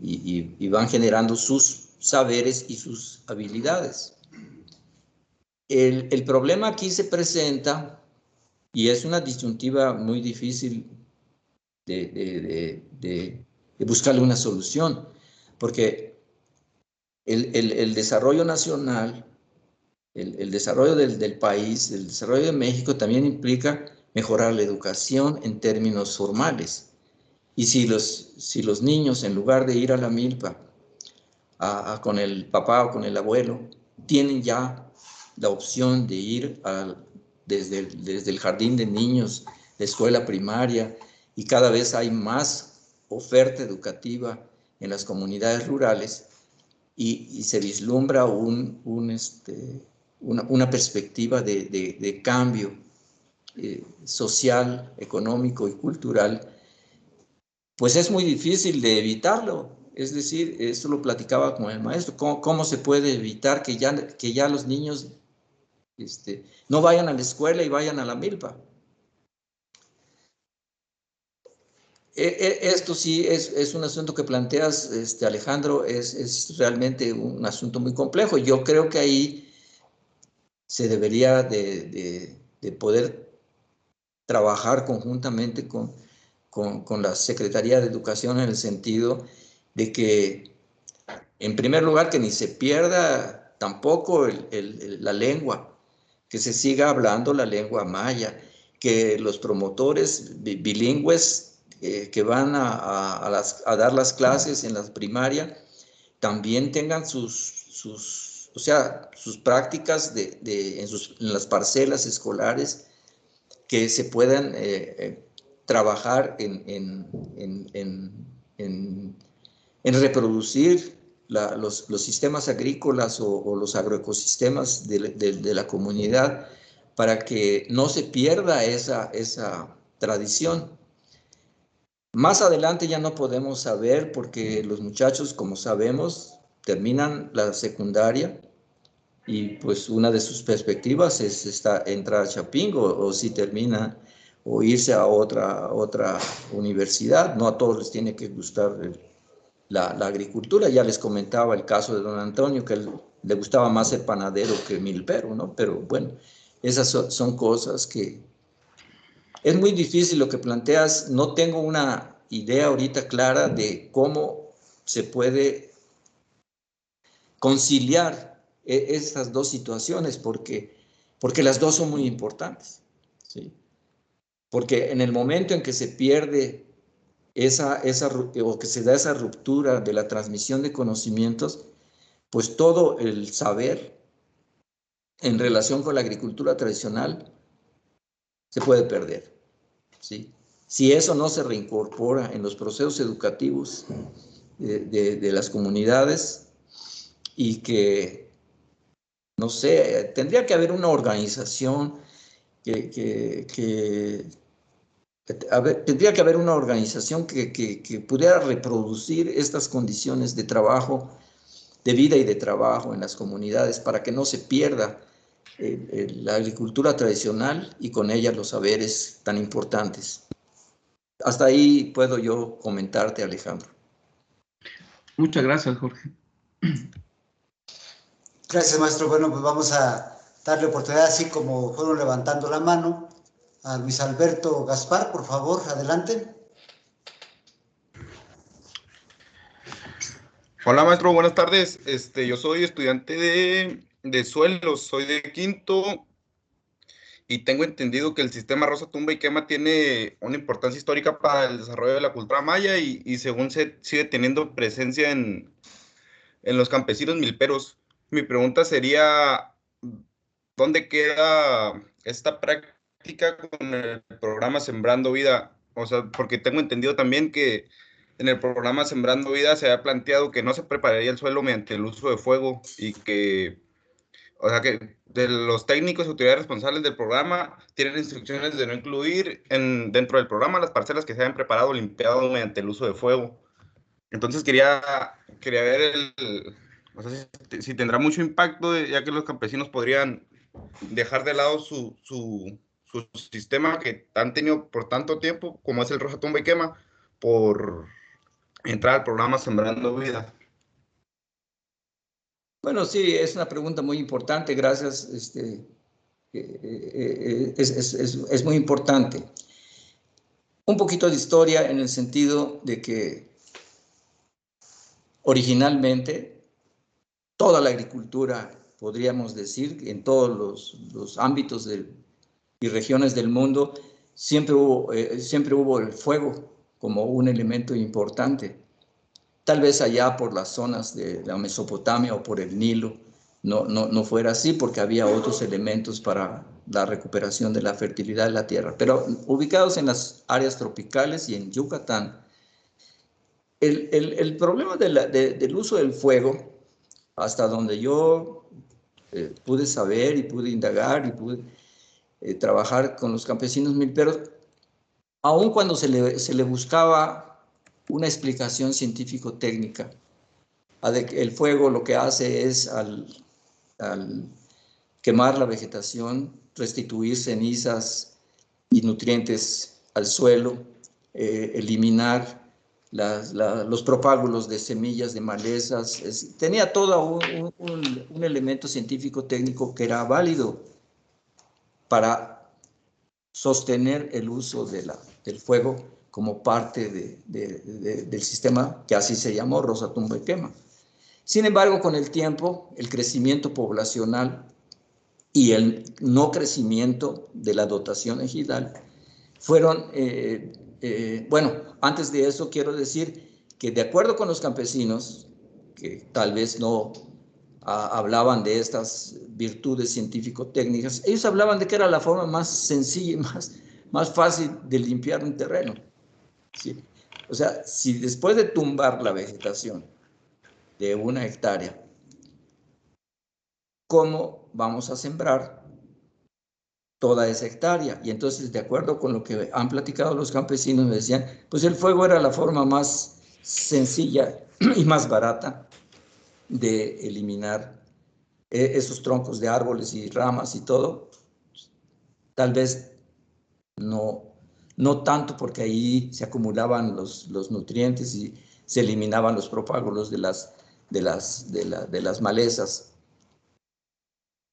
y van generando sus saberes y sus habilidades. El problema aquí se presenta, y es una disyuntiva muy difícil de buscarle una solución, porque el desarrollo nacional, el desarrollo del país, el desarrollo de México también implica mejorar la educación en términos formales. Y si los niños, en lugar de ir a la milpa con el papá o con el abuelo, tienen ya la opción de ir desde el jardín de niños, la escuela primaria, y cada vez hay más oferta educativa en las comunidades rurales, y se vislumbra una perspectiva de cambio social, económico y cultural, pues es muy difícil de evitarlo. Es decir, esto lo platicaba con el maestro, ¿cómo se puede evitar que ya los niños no vayan a la escuela y vayan a la milpa? Esto sí es un asunto que planteas, Alejandro, es realmente un asunto muy complejo. Yo creo que ahí se debería de poder trabajar conjuntamente con la Secretaría de Educación, en el sentido de que, en primer lugar, que ni se pierda tampoco la lengua, que se siga hablando la lengua maya, que los promotores bilingües que van a dar las clases en la primaria también tengan sus prácticas en las parcelas escolares, que se puedan trabajar en reproducir los sistemas agrícolas o los agroecosistemas de la comunidad, para que no se pierda esa tradición. Más adelante ya no podemos saber, porque los muchachos, como sabemos, terminan la secundaria y pues una de sus perspectivas es entrar a Chapingo, o si termina, o irse a otra universidad. No a todos les tiene que gustar la agricultura. Ya les comentaba el caso de don Antonio, que le gustaba más ser panadero que milpero, ¿no? Pero bueno, esas son cosas que es muy difícil lo que planteas. No tengo una idea ahorita clara de cómo se puede conciliar estas dos situaciones, porque las dos son muy importantes, ¿sí? Porque en el momento en que se pierde o que se da esa ruptura de la transmisión de conocimientos, pues todo el saber en relación con la agricultura tradicional se puede perder, ¿sí? Si eso no se reincorpora en los procesos educativos de las comunidades, y que, no sé, tendría que haber una organización tendría que haber una organización que pudiera reproducir estas condiciones de trabajo, de vida y de trabajo en las comunidades, para que no se pierda la agricultura tradicional y con ella los saberes tan importantes. Hasta ahí puedo yo comentarte, Alejandro. Muchas gracias, Jorge. Gracias, maestro. Bueno, pues vamos a darle oportunidad, así como fueron levantando la mano, a Luis Alberto Gaspar, por favor, adelante. Hola, maestro, buenas tardes. Yo soy estudiante de suelos, soy de quinto, y tengo entendido que el sistema Rosa Tumba y Quema tiene una importancia histórica para el desarrollo de la cultura maya, y según se sigue teniendo presencia en los campesinos milperos. Mi pregunta sería, ¿dónde queda esta práctica con el programa Sembrando Vida? O sea, porque tengo entendido también que en el programa Sembrando Vida se había planteado que no se prepararía el suelo mediante el uso de fuego, y que, o sea, que de los técnicos y autoridades responsables del programa tienen instrucciones de no incluir dentro del programa las parcelas que se hayan preparado o limpiado mediante el uso de fuego. Entonces quería ver o sea, si tendrá mucho impacto, ya que los campesinos podrían dejar de lado su sistema que han tenido por tanto tiempo, como es el Rosa Tumba y Quema, por entrar al programa Sembrando Vida. Bueno, sí, es una pregunta muy importante, gracias. Es muy importante. Un poquito de historia en el sentido de que originalmente toda la agricultura, podríamos decir, en todos los ámbitos y regiones del mundo, siempre hubo el fuego como un elemento importante. Tal vez allá por las zonas de la Mesopotamia o por el Nilo no fuera así, porque había otros elementos para la recuperación de la fertilidad de la tierra. Pero ubicados en las áreas tropicales y en Yucatán, el problema del uso del fuego, hasta donde yo pude saber y pude indagar y pude trabajar con los campesinos milperos, aun cuando se le buscaba una explicación científico-técnica, el fuego lo que hace es al quemar la vegetación, restituir cenizas y nutrientes al suelo, eliminar los propágulos de semillas de malezas. Tenía todo un elemento científico-técnico que era válido para sostener el uso del fuego como parte del sistema que así se llamó, Rosa Tumba y Quema. Sin embargo, con el tiempo, el crecimiento poblacional y el no crecimiento de la dotación ejidal fueron, bueno, antes de eso quiero decir que de acuerdo con los campesinos, que tal vez no hablaban de estas virtudes científico-técnicas, ellos hablaban de que era la forma más sencilla y más fácil de limpiar un terreno. ¿Sí? O sea, si después de tumbar la vegetación de 1 hectárea, ¿cómo vamos a sembrar toda esa hectárea? Y entonces, de acuerdo con lo que han platicado los campesinos, me decían, pues el fuego era la forma más sencilla y más barata de eliminar esos troncos de árboles y ramas y todo. Tal vez no tanto, porque ahí se acumulaban los nutrientes y se eliminaban los propágulos de las malezas.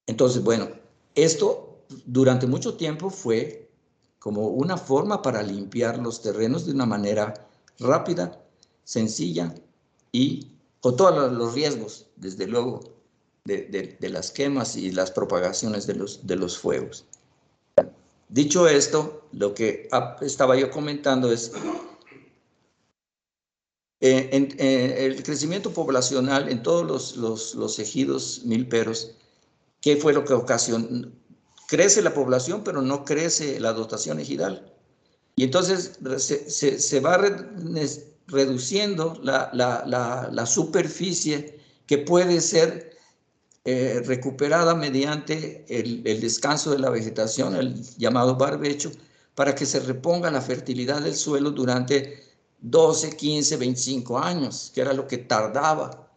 Entonces, bueno, esto durante mucho tiempo fue como una forma para limpiar los terrenos de una manera rápida, sencilla y con todos los riesgos, desde luego, de las quemas y las propagaciones de los fuegos. Dicho esto, lo que estaba yo comentando es el crecimiento poblacional en todos los ejidos milperos. ¿Qué fue lo que ocasionó? Crece la población, pero no crece la dotación ejidal. Y entonces se va reduciendo la superficie que puede ser recuperada mediante el descanso de la vegetación, el llamado barbecho, para que se reponga la fertilidad del suelo durante 12, 15, 25 años, que era lo que tardaba,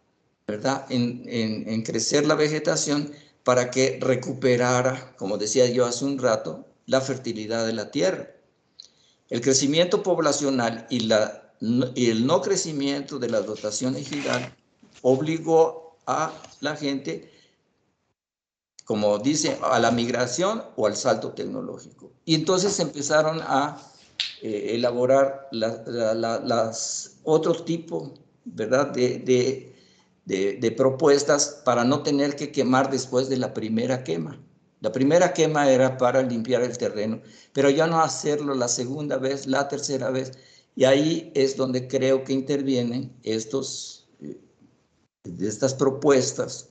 ¿verdad?, en crecer la vegetación para que recuperara, como decía yo hace un rato, la fertilidad de la tierra. El crecimiento poblacional y el no crecimiento de la dotación ejidal obligó a la gente, como dice, a la migración o al salto tecnológico. Y entonces empezaron a elaborar otro tipo, ¿verdad?, de propuestas para no tener que quemar después de la primera quema. La primera quema era para limpiar el terreno, pero ya no hacerlo la segunda vez, la tercera vez. Y ahí es donde creo que intervienen estas propuestas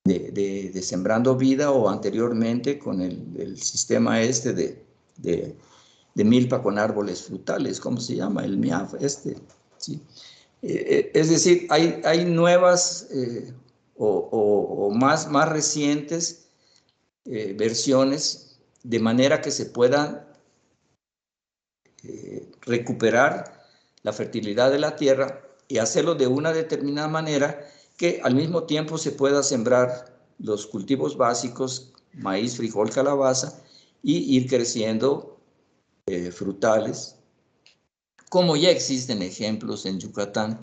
de Sembrando Vida, o anteriormente con el sistema de milpa con árboles frutales, ¿cómo se llama? El MIAF, ¿sí? Es decir, hay nuevas o más recientes versiones, de manera que se pueda recuperar la fertilidad de la tierra y hacerlo de una determinada manera que al mismo tiempo se pueda sembrar los cultivos básicos, maíz, frijol, calabaza, y ir creciendo frutales, como ya existen ejemplos en Yucatán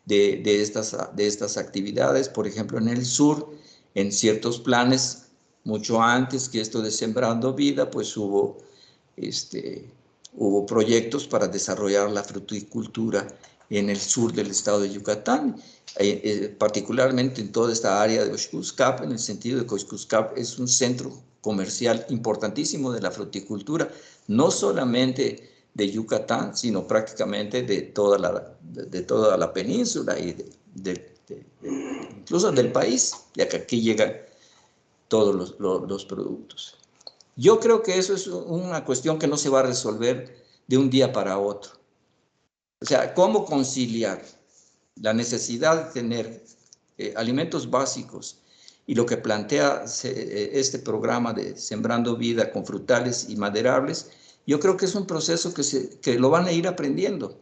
de estas actividades. Por ejemplo, en el sur, en ciertos planes, mucho antes que esto de Sembrando Vida, pues hubo hubo proyectos para desarrollar la fruticultura en el sur del estado de Yucatán, particularmente en toda esta área de Oxcuscap, en el sentido de que Oxcuscap es un centro comercial importantísimo de la fruticultura, no solamente de Yucatán, sino prácticamente de toda la península y incluso del país, ya que aquí llegan todos los productos. Yo creo que eso es una cuestión que no se va a resolver de un día para otro. O sea, ¿cómo conciliar la necesidad de tener alimentos básicos y lo que plantea este programa de Sembrando Vida con frutales y maderables? Yo creo que es un proceso que lo van a ir aprendiendo,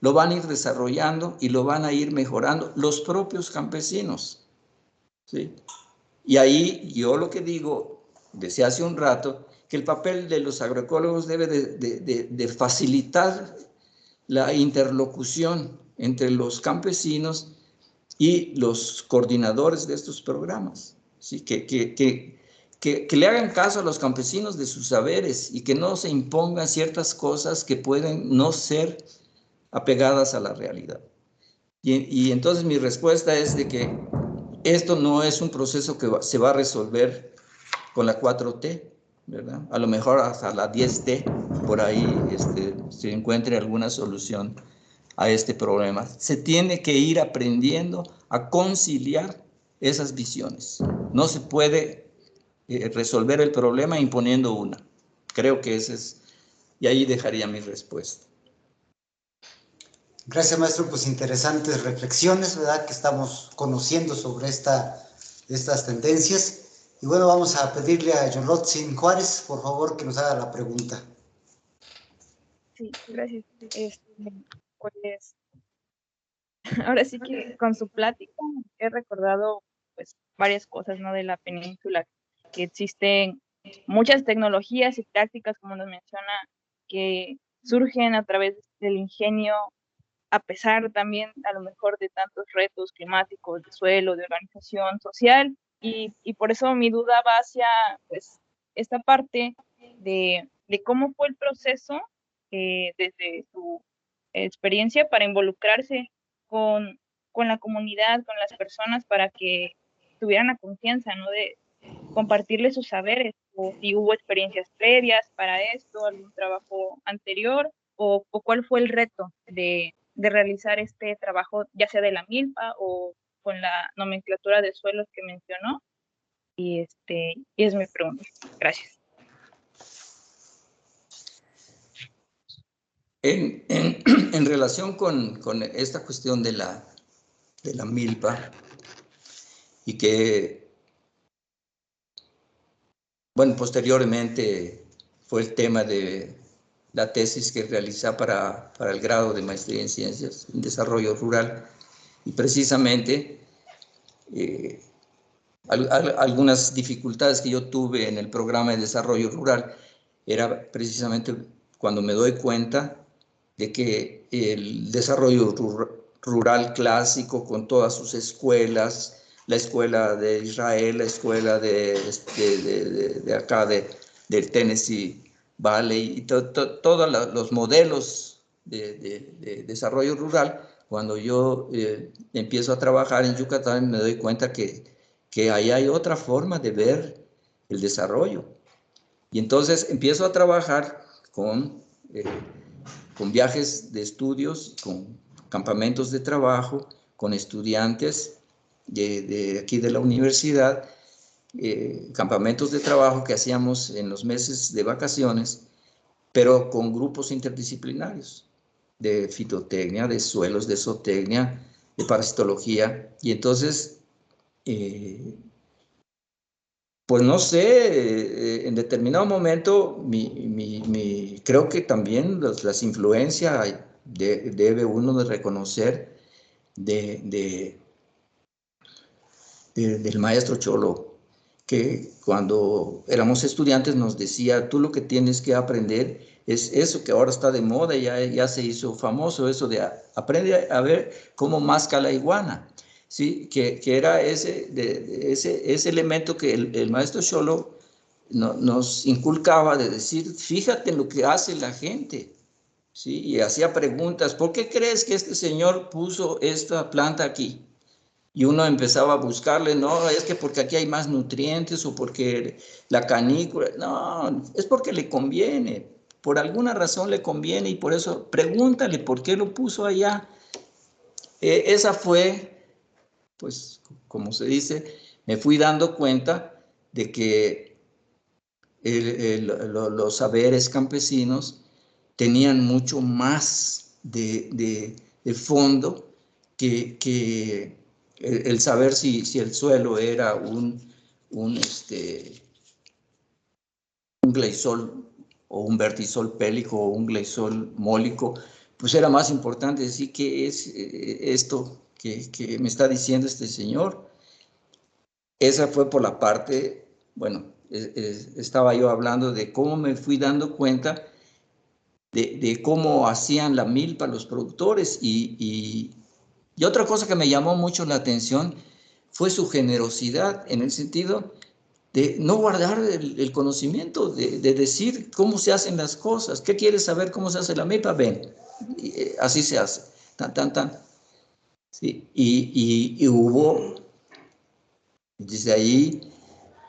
lo van a ir desarrollando y lo van a ir mejorando los propios campesinos, ¿sí? Y ahí yo lo que digo desde hace un rato, que el papel de los agroecólogos debe de facilitar la interlocución entre los campesinos y los coordinadores de estos programas, ¿sí? Que le hagan caso a los campesinos de sus saberes y que no se impongan ciertas cosas que pueden no ser apegadas a la realidad. Y entonces mi respuesta es de que esto no es un proceso que se va a resolver con la 4T, ¿verdad? A lo mejor hasta la 10T, por ahí se encuentre alguna solución a este problema. Se tiene que ir aprendiendo a conciliar esas visiones. No se puede resolver el problema imponiendo una. Creo que ese es, y ahí dejaría mi respuesta. Gracias, maestro, pues interesantes reflexiones, ¿verdad? Que estamos conociendo sobre estas tendencias. Y bueno, vamos a pedirle a Yolotzin Juárez, por favor, que nos haga la pregunta. Sí, gracias. Pues ahora sí que con su plática he recordado pues varias cosas, ¿no? De la península, que existen muchas tecnologías y tácticas, como nos menciona, que surgen a través del ingenio, a pesar también a lo mejor de tantos retos climáticos, de suelo, de organización social, y por eso mi duda va hacia pues esta parte de cómo fue el proceso desde su experiencia para involucrarse con la comunidad, con las personas, para que tuvieran la confianza, ¿no? De compartirles sus saberes, o si hubo experiencias previas para esto, algún trabajo anterior, o cuál fue el reto de realizar este trabajo, ya sea de la milpa o con la nomenclatura de suelos que mencionó. Y es mi pregunta. Gracias. En relación con esta cuestión de la milpa, y que, bueno, posteriormente fue el tema de la tesis que realicé para el grado de maestría en Ciencias en Desarrollo Rural, y precisamente algunas dificultades que yo tuve en el programa de Desarrollo Rural era precisamente cuando me doy cuenta de que el desarrollo rural clásico, con todas sus escuelas, la escuela de Israel, la escuela de acá del Tennessee Valley, y todos los modelos de desarrollo rural, cuando yo empiezo a trabajar en Yucatán, me doy cuenta que ahí hay otra forma de ver el desarrollo. Y entonces empiezo a trabajar con viajes de estudios, con campamentos de trabajo, con estudiantes de aquí de la universidad, campamentos de trabajo que hacíamos en los meses de vacaciones, pero con grupos interdisciplinarios, de fitotecnia, de suelos, de zootecnia, de parasitología. Y entonces, pues no sé, en determinado momento, creo que también las influencias debe uno de reconocer del maestro Cholo, que cuando éramos estudiantes nos decía: tú lo que tienes que aprender es eso que ahora está de moda, ya se hizo famoso, eso de aprende a ver cómo masca la iguana. Sí, que era ese elemento que el maestro Cholo nos inculcaba de decir, fíjate en lo que hace la gente, ¿sí? Y hacía preguntas, ¿por qué crees que este señor puso esta planta aquí? Y uno empezaba a buscarle, no, es que porque aquí hay más nutrientes o porque la canícula, no, es porque le conviene, por alguna razón le conviene y por eso pregúntale por qué lo puso allá. Esa fue, pues, como se dice, me fui dando cuenta de que los saberes campesinos tenían mucho más de fondo que el saber si el suelo era un gleisol o un vertisol pélico o un gleisol mólico, pues era más importante decir qué es esto que me está diciendo este señor. Esa fue por la parte, bueno, estaba yo hablando de cómo me fui dando cuenta de cómo hacían la milpa los productores y otra cosa que me llamó mucho la atención fue su generosidad en el sentido de no guardar el conocimiento, de decir cómo se hacen las cosas. ¿Qué quieres saber cómo se hace la milpa? Ven, así se hace, tan, tan, tan. Sí, y hubo, desde ahí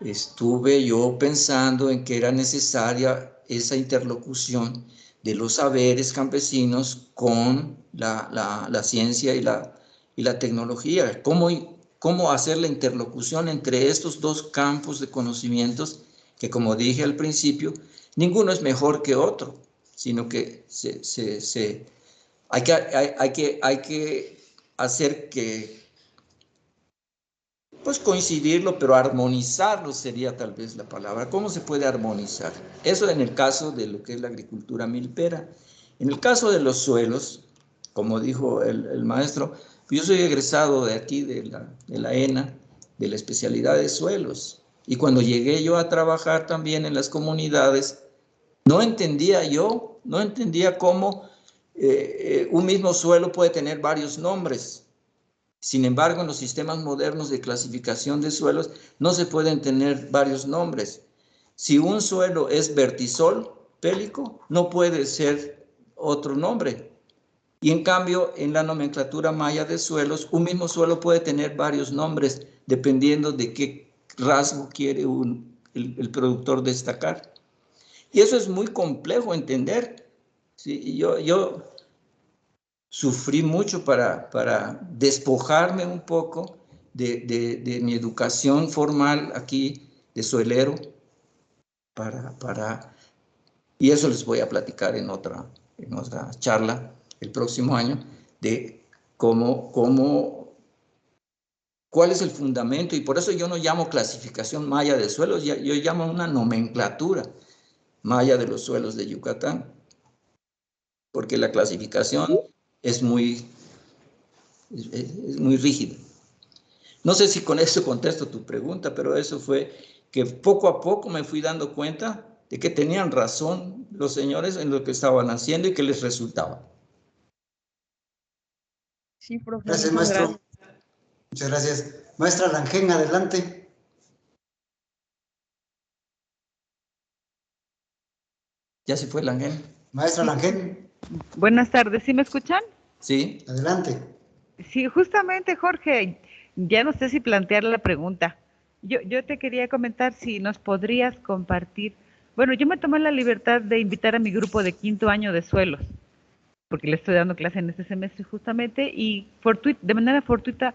estuve yo pensando en que era necesaria esa interlocución de los saberes campesinos con la ciencia y la tecnología. ¿Cómo hacer la interlocución entre estos dos campos de conocimientos que, como dije al principio, ninguno es mejor que otro, sino que hay que hacer que, pues coincidirlo, pero armonizarlo sería tal vez la palabra. ¿Cómo se puede armonizar? Eso en el caso de lo que es la agricultura milpera. En el caso de los suelos, como dijo el maestro, yo soy egresado de aquí, de la ENA, de la especialidad de suelos. Y cuando llegué yo a trabajar también en las comunidades, no entendía cómo un mismo suelo puede tener varios nombres. Sin embargo, en los sistemas modernos de clasificación de suelos no se pueden tener varios nombres. Si un suelo es vertisol pélico, no puede ser otro nombre. Y en cambio, en la nomenclatura maya de suelos, un mismo suelo puede tener varios nombres dependiendo de qué rasgo quiere el productor destacar. Y eso es muy complejo entender. Sí, yo sufrí mucho para despojarme un poco de mi educación formal aquí de suelero, y eso les voy a platicar en otra charla el próximo año, de cuál es el fundamento, y por eso yo no llamo clasificación maya de suelos, yo llamo una nomenclatura maya de los suelos de Yucatán, porque la clasificación es muy rígida. No sé si con eso contesto tu pregunta, pero eso fue que poco a poco me fui dando cuenta de que tenían razón los señores en lo que estaban haciendo y que les resultaba. Sí, profe. Gracias, maestro. Muchas gracias. Maestra Langen, adelante. ¿Ya se fue Langen? Maestra Langen. Buenas tardes, ¿sí me escuchan? Sí. Adelante. Sí, justamente, Jorge, ya no sé si plantear la pregunta. Yo te quería comentar si nos podrías compartir. Bueno, yo me tomé la libertad de invitar a mi grupo de 5º año de suelos, porque le estoy dando clase en este semestre justamente, y de manera fortuita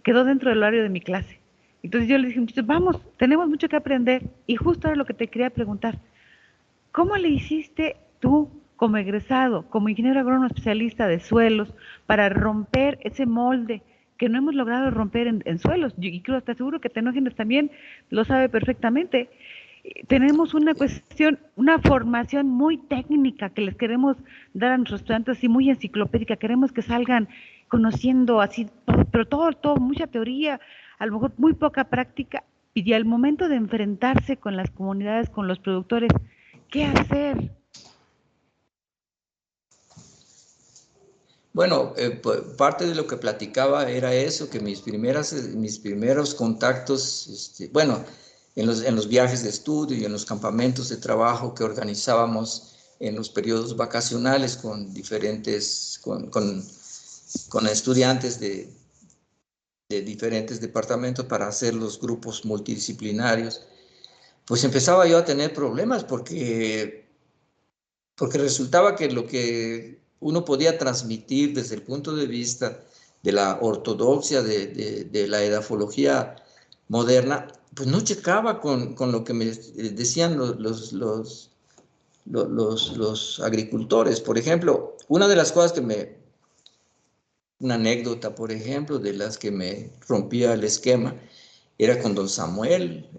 quedó dentro del horario de mi clase. Entonces yo les dije, muchachos, vamos, tenemos mucho que aprender, y justo era lo que te quería preguntar. ¿Cómo le hiciste tú, como egresado, como ingeniero agrónomo especialista de suelos, para romper ese molde que no hemos logrado romper en suelos? Y creo, te aseguro que Tenógenes también lo sabe perfectamente. Tenemos una cuestión, una formación muy técnica que les queremos dar a nuestros estudiantes y muy enciclopédica. Queremos que salgan conociendo así, pero todo, mucha teoría, a lo mejor muy poca práctica. Y al momento de enfrentarse con las comunidades, con los productores, ¿qué hacer? Bueno, parte de lo que platicaba era eso, que mis primeros contactos, bueno, en los viajes de estudio y en los campamentos de trabajo que organizábamos en los periodos vacacionales con diferentes, con estudiantes de diferentes departamentos para hacer los grupos multidisciplinarios, pues empezaba yo a tener problemas porque resultaba que lo que uno podía transmitir desde el punto de vista de la ortodoxia, de la edafología moderna, pues no checaba con lo que me decían los agricultores. Por ejemplo, una de las cosas una anécdota, por ejemplo, de las que me rompía el esquema, era con don Samuel,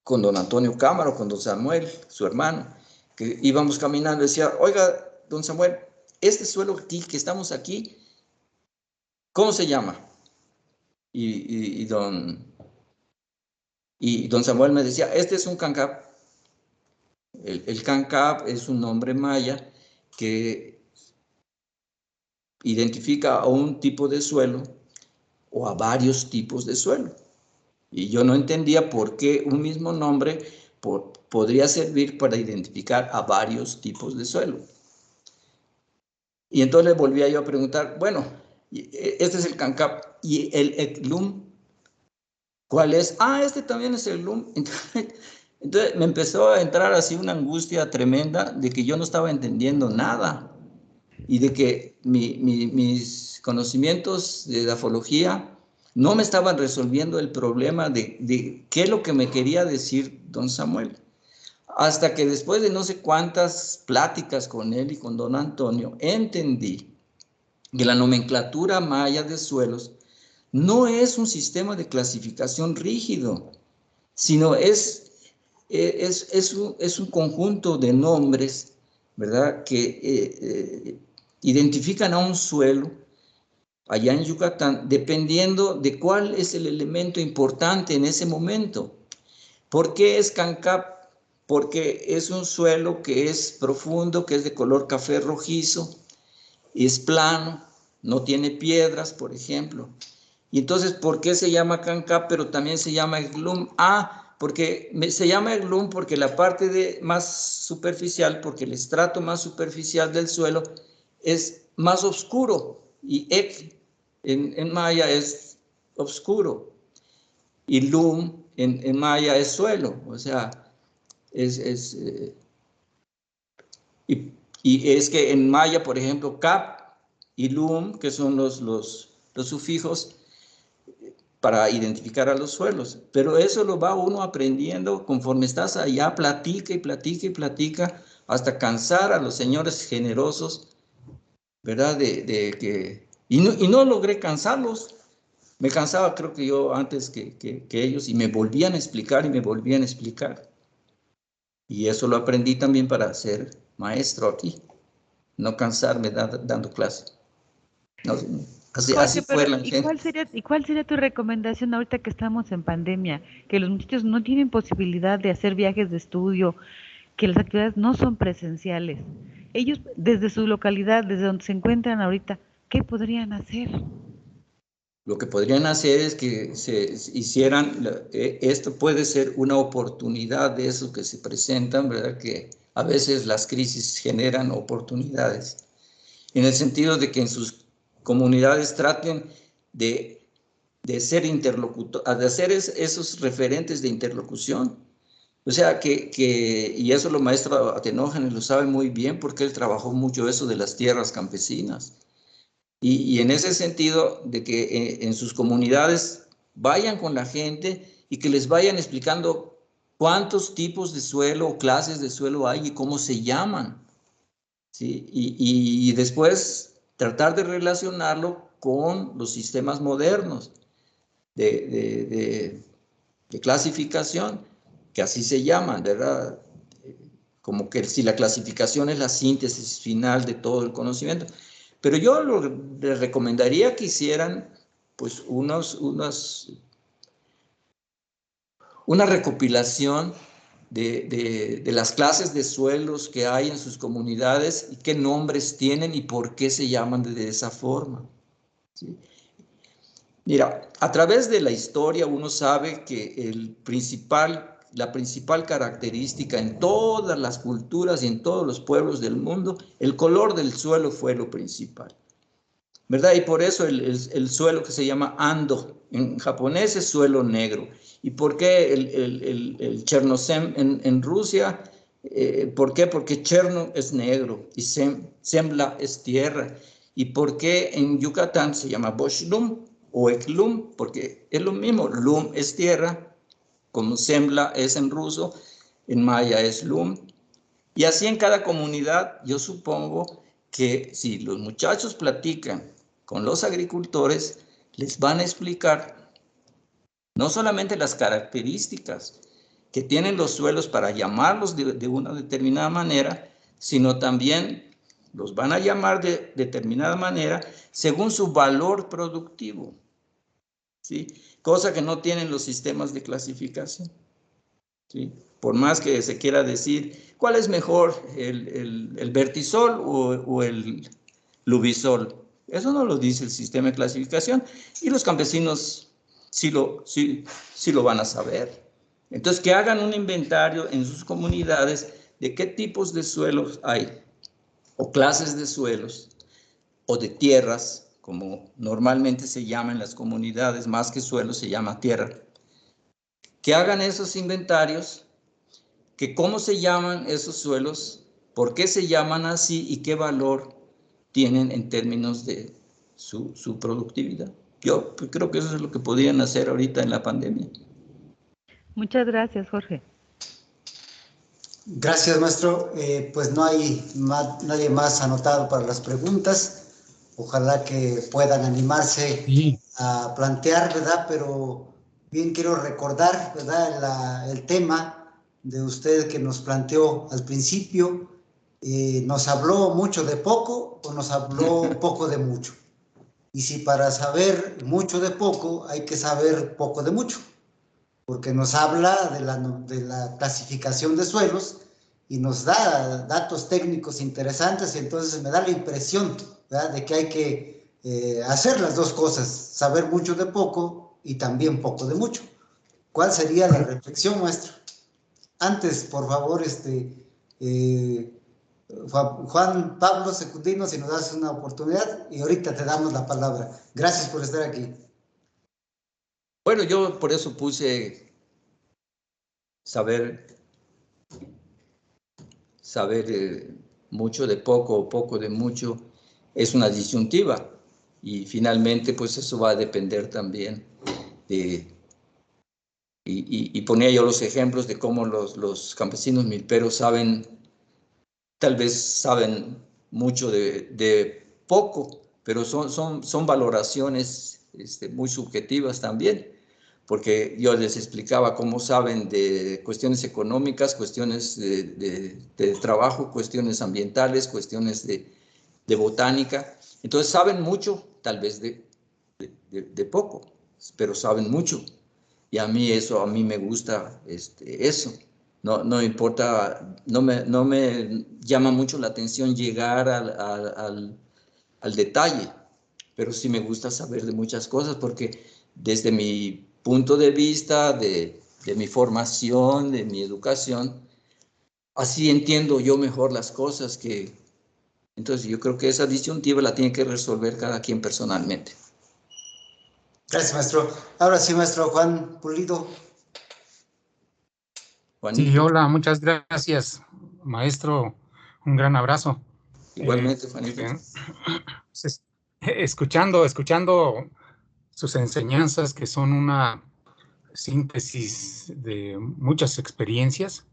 con don Antonio Cámara, con don Samuel, su hermano, que íbamos caminando y decía, oiga, don Samuel, este suelo aquí, que estamos aquí, ¿cómo se llama? Y don Samuel me decía, este es un cancap. El cancap es un nombre maya que identifica a un tipo de suelo o a varios tipos de suelo. Y yo no entendía por qué un mismo nombre podría servir para identificar a varios tipos de suelo. Y entonces le volvía yo a preguntar, bueno, este es el cancap, ¿y el eklum cuál es? Ah, este también es el eklum. Entonces me empezó a entrar así una angustia tremenda de que yo no estaba entendiendo nada y de que mis conocimientos de edafología no me estaban resolviendo el problema de qué es lo que me quería decir don Samuel. Hasta que después de no sé cuántas pláticas con él y con don Antonio, entendí que la nomenclatura maya de suelos no es un sistema de clasificación rígido, sino es un conjunto de nombres, ¿verdad?, que identifican a un suelo allá en Yucatán, dependiendo de cuál es el elemento importante en ese momento. ¿Por qué es cancap? Porque es un suelo que es profundo, que es de color café rojizo, es plano, no tiene piedras, por ejemplo. Y entonces, ¿por qué se llama cancap, pero también se llama eglum? Ah, porque se llama eglum porque la parte más superficial, porque el estrato más superficial del suelo es más oscuro, y ek en maya es oscuro, y lum en maya es suelo, o sea, y es que en maya, por ejemplo, cap y lum, que son los sufijos para identificar a los suelos, pero eso lo va uno aprendiendo conforme estás allá, platica y platica y platica, hasta cansar a los señores generosos, ¿verdad? Y no logré cansarlos. Me cansaba, creo que yo, antes que ellos, y me volvían a explicar y me volvían a explicar. Y eso lo aprendí también para ser maestro aquí, no cansarme dando clase. No, así fue la gente. ¿Y cuál sería tu recomendación ahorita que estamos en pandemia? Que los muchachos no tienen posibilidad de hacer viajes de estudio, que las actividades no son presenciales. Ellos, desde su localidad, desde donde se encuentran ahorita, ¿qué podrían hacer? Lo que podrían hacer es que se hicieran, esto puede ser una oportunidad de esos que se presentan, ¿verdad? Que a veces las crisis generan oportunidades, en el sentido de que en sus comunidades traten de ser interlocutores, de hacer esos referentes de interlocución. O sea, y eso los maestros Atenógenes lo saben muy bien porque él trabajó mucho eso de las tierras campesinas. Y en ese sentido, de que en sus comunidades vayan con la gente y que les vayan explicando cuántos tipos de suelo o clases de suelo hay y cómo se llaman, ¿sí? Y después tratar de relacionarlo con los sistemas modernos de clasificación, que así se llaman, ¿verdad? Como que si la clasificación es la síntesis final de todo el conocimiento. Pero yo les recomendaría que hicieran pues una recopilación de las clases de suelos que hay en sus comunidades y qué nombres tienen y por qué se llaman de esa forma, ¿sí? Mira, a través de la historia uno sabe que la principal característica en todas las culturas y en todos los pueblos del mundo, el color del suelo fue lo principal, ¿verdad? Y por eso el suelo que se llama Ando, en japonés es suelo negro. ¿Y por qué el Chernozem en Rusia? ¿Por qué? Porque Cherno es negro y Sembla es tierra. ¿Y por qué en Yucatán se llama Boshlum o Eklum? Porque es lo mismo, Lum es tierra, como Sembla es en ruso, en maya es Lum. Y así en cada comunidad, yo supongo que si los muchachos platican con los agricultores, les van a explicar no solamente las características que tienen los suelos para llamarlos de una determinada manera, sino también los van a llamar de determinada manera según su valor productivo, ¿sí? Cosa que no tienen los sistemas de clasificación, ¿sí? Por más que se quiera decir, ¿cuál es mejor, el vertisol o el lubisol? Eso no lo dice el sistema de clasificación y los campesinos sí lo van a saber. Entonces, que hagan un inventario en sus comunidades de qué tipos de suelos hay, o clases de suelos, o de tierras, como normalmente se llama en las comunidades, más que suelo se llama tierra. Que hagan esos inventarios, que cómo se llaman esos suelos, por qué se llaman así y qué valor tienen en términos de su productividad. Yo creo que eso es lo que podrían hacer ahorita en la pandemia. Muchas gracias, Jorge. Gracias, maestro. Pues no hay nadie más anotado para las preguntas. Ojalá que puedan animarse a plantear, ¿verdad? Pero bien quiero recordar, ¿verdad? El tema de usted que nos planteó al principio. ¿Nos habló mucho de poco o nos habló poco de mucho? Y si para saber mucho de poco hay que saber poco de mucho, porque nos habla de la clasificación de suelos y nos da datos técnicos interesantes, y entonces me da la impresión, ¿verdad?, de que hay que hacer las dos cosas, saber mucho de poco y también poco de mucho. ¿Cuál sería la reflexión, maestro? Antes, por favor, Juan Pablo Secundino, si nos das una oportunidad, y ahorita te damos la palabra. Gracias por estar aquí. Bueno, yo por eso puse saber mucho de poco o poco de mucho es una disyuntiva, y finalmente pues eso va a depender también de... Y ponía yo los ejemplos de cómo los campesinos milperos tal vez saben mucho de poco, pero son valoraciones muy subjetivas también, porque yo les explicaba cómo saben de cuestiones económicas, cuestiones de trabajo, cuestiones ambientales, cuestiones de botánica. Entonces saben mucho, tal vez de poco, pero saben mucho. Y a mí me gusta eso. No importa, no me llama mucho la atención llegar al detalle, pero sí me gusta saber de muchas cosas, porque desde mi punto de vista, de mi formación, de mi educación, así entiendo yo mejor las cosas entonces yo creo que esa disyuntiva la tiene que resolver cada quien personalmente. Gracias, maestro. Ahora sí, maestro Juan Pulido. Juanito. Sí, hola, muchas gracias, maestro. Un gran abrazo. Igualmente, Juanito. Escuchando sus enseñanzas, que son una síntesis de muchas experiencias,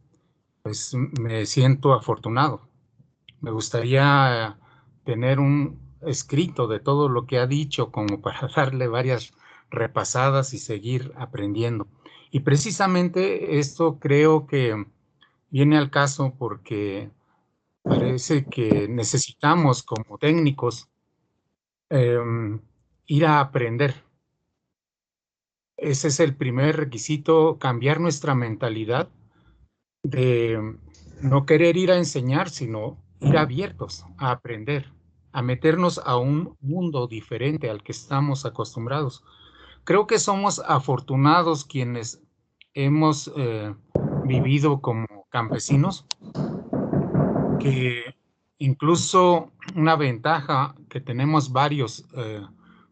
pues me siento afortunado. Me gustaría tener un escrito de todo lo que ha dicho, como para darle varias repasadas y seguir aprendiendo. Y precisamente esto creo que viene al caso porque parece que necesitamos como técnicos ir a aprender. Ese es el primer requisito, cambiar nuestra mentalidad de no querer ir a enseñar, sino ir abiertos a aprender, a meternos a un mundo diferente al que estamos acostumbrados. creo que somos afortunados quienes hemos vivido como campesinos, que incluso una ventaja que tenemos varios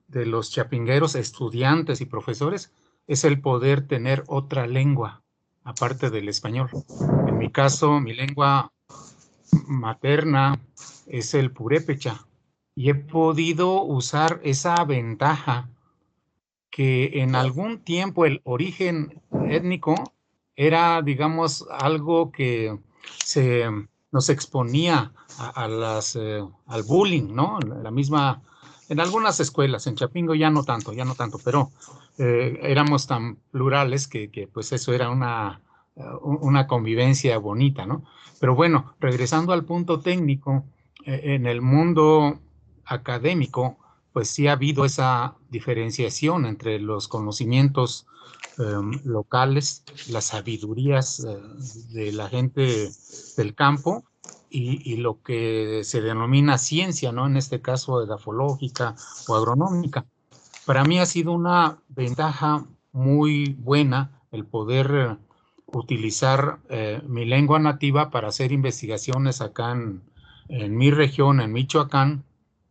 de los chapingueros, estudiantes y profesores, es el poder tener otra lengua, aparte del español. En mi caso, mi lengua materna es el purépecha, y he podido usar esa ventaja que en algún tiempo el origen étnico era, digamos, algo que nos exponía al bullying, ¿no? La misma, en algunas escuelas, en Chapingo ya no tanto, pero éramos tan plurales que pues eso era una convivencia bonita, ¿no? Pero bueno, regresando al punto técnico, en el mundo académico, pues sí ha habido esa diferenciación entre los conocimientos locales, las sabidurías de la gente del campo y lo que se denomina ciencia, ¿no? En este caso edafológica o agronómica. Para mí ha sido una ventaja muy buena el poder utilizar mi lengua nativa para hacer investigaciones acá en mi región, en Michoacán.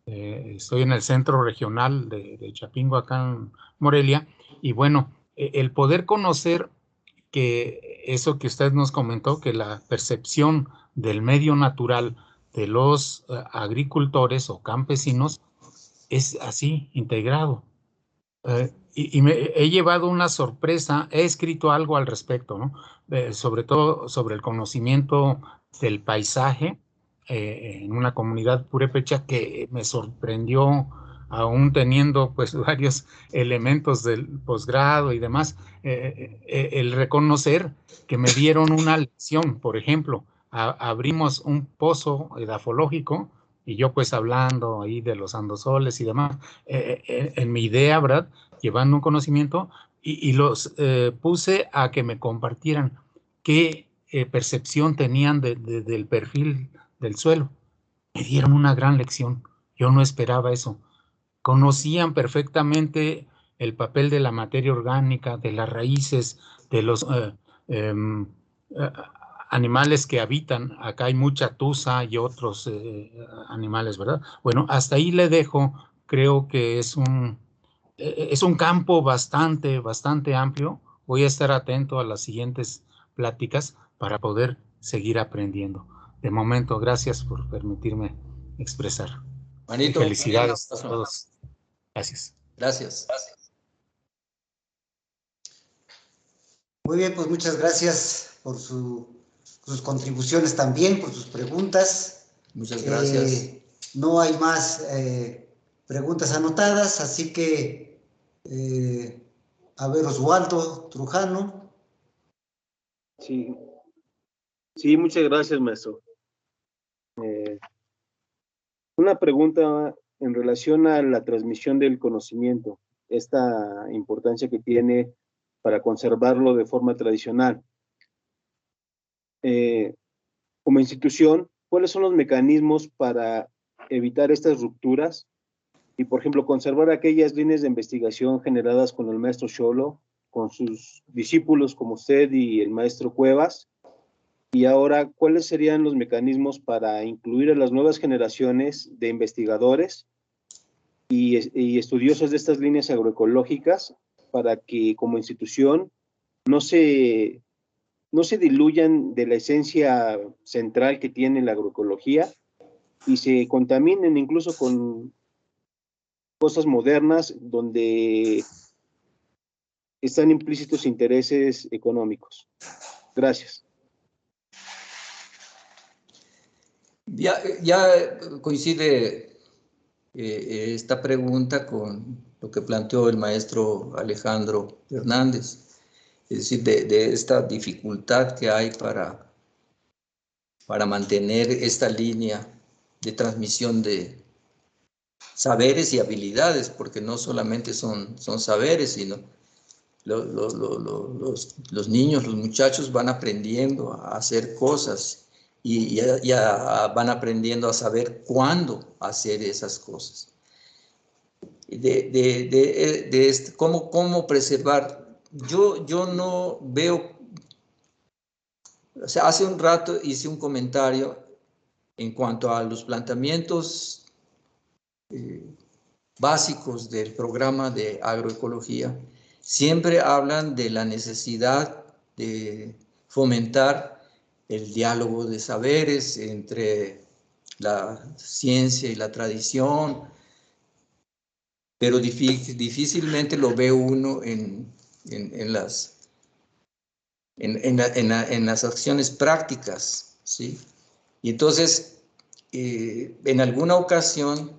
Estoy en el centro regional de Chapingo, acá en Morelia, y bueno, el poder conocer que eso que usted nos comentó, que la percepción del medio natural de los agricultores o campesinos es así, integrado. Y me he llevado una sorpresa, he escrito algo al respecto, ¿no? Sobre todo sobre el conocimiento del paisaje en una comunidad purépecha que me sorprendió, aún teniendo pues varios elementos del posgrado y demás, el reconocer que me dieron una lección. Por ejemplo, abrimos un pozo edafológico y yo pues hablando ahí de los andosoles y demás, en mi idea, ¿verdad? Llevando un conocimiento y los puse a que me compartieran qué percepción tenían del perfil del suelo. Me dieron una gran lección. Yo no esperaba eso. Conocían perfectamente el papel de la materia orgánica, de las raíces, de los animales que habitan. Acá hay mucha tusa y otros animales, ¿verdad? Bueno, hasta ahí le dejo. Creo que es un campo bastante amplio. Voy a estar atento a las siguientes pláticas para poder seguir aprendiendo. De momento, gracias por permitirme expresar. Manito, felicidades a todos. Gracias. Gracias. Muy bien, pues muchas gracias por sus contribuciones también, por sus preguntas. Muchas gracias. No hay más preguntas anotadas, así que, a ver, Oswaldo Trujano. Sí, muchas gracias, maestro. Una pregunta en relación a la transmisión del conocimiento, esta importancia que tiene para conservarlo de forma tradicional. Como institución, ¿cuáles son los mecanismos para evitar estas rupturas y, por ejemplo, conservar aquellas líneas de investigación generadas con el maestro Xolo, con sus discípulos como usted y el maestro Cuevas? Y ahora, ¿cuáles serían los mecanismos para incluir a las nuevas generaciones de investigadores y estudiosos de estas líneas agroecológicas para que como institución no se diluyan de la esencia central que tiene la agroecología y se contaminen incluso con cosas modernas donde están implícitos intereses económicos? Gracias. Ya coincide esta pregunta con lo que planteó el maestro Alejandro Hernández, es decir, de esta dificultad que hay para mantener esta línea de transmisión de saberes y habilidades, porque no solamente son saberes, sino los niños, los muchachos van aprendiendo a hacer cosas y ya van aprendiendo a saber cuándo hacer esas cosas. cómo preservar. Yo no veo, o sea, hace un rato hice un comentario en cuanto a los planteamientos básicos del programa de agroecología. Siempre hablan de la necesidad de fomentar el diálogo de saberes entre la ciencia y la tradición, pero difícilmente lo ve uno en las acciones prácticas, ¿sí? Y entonces, en alguna ocasión,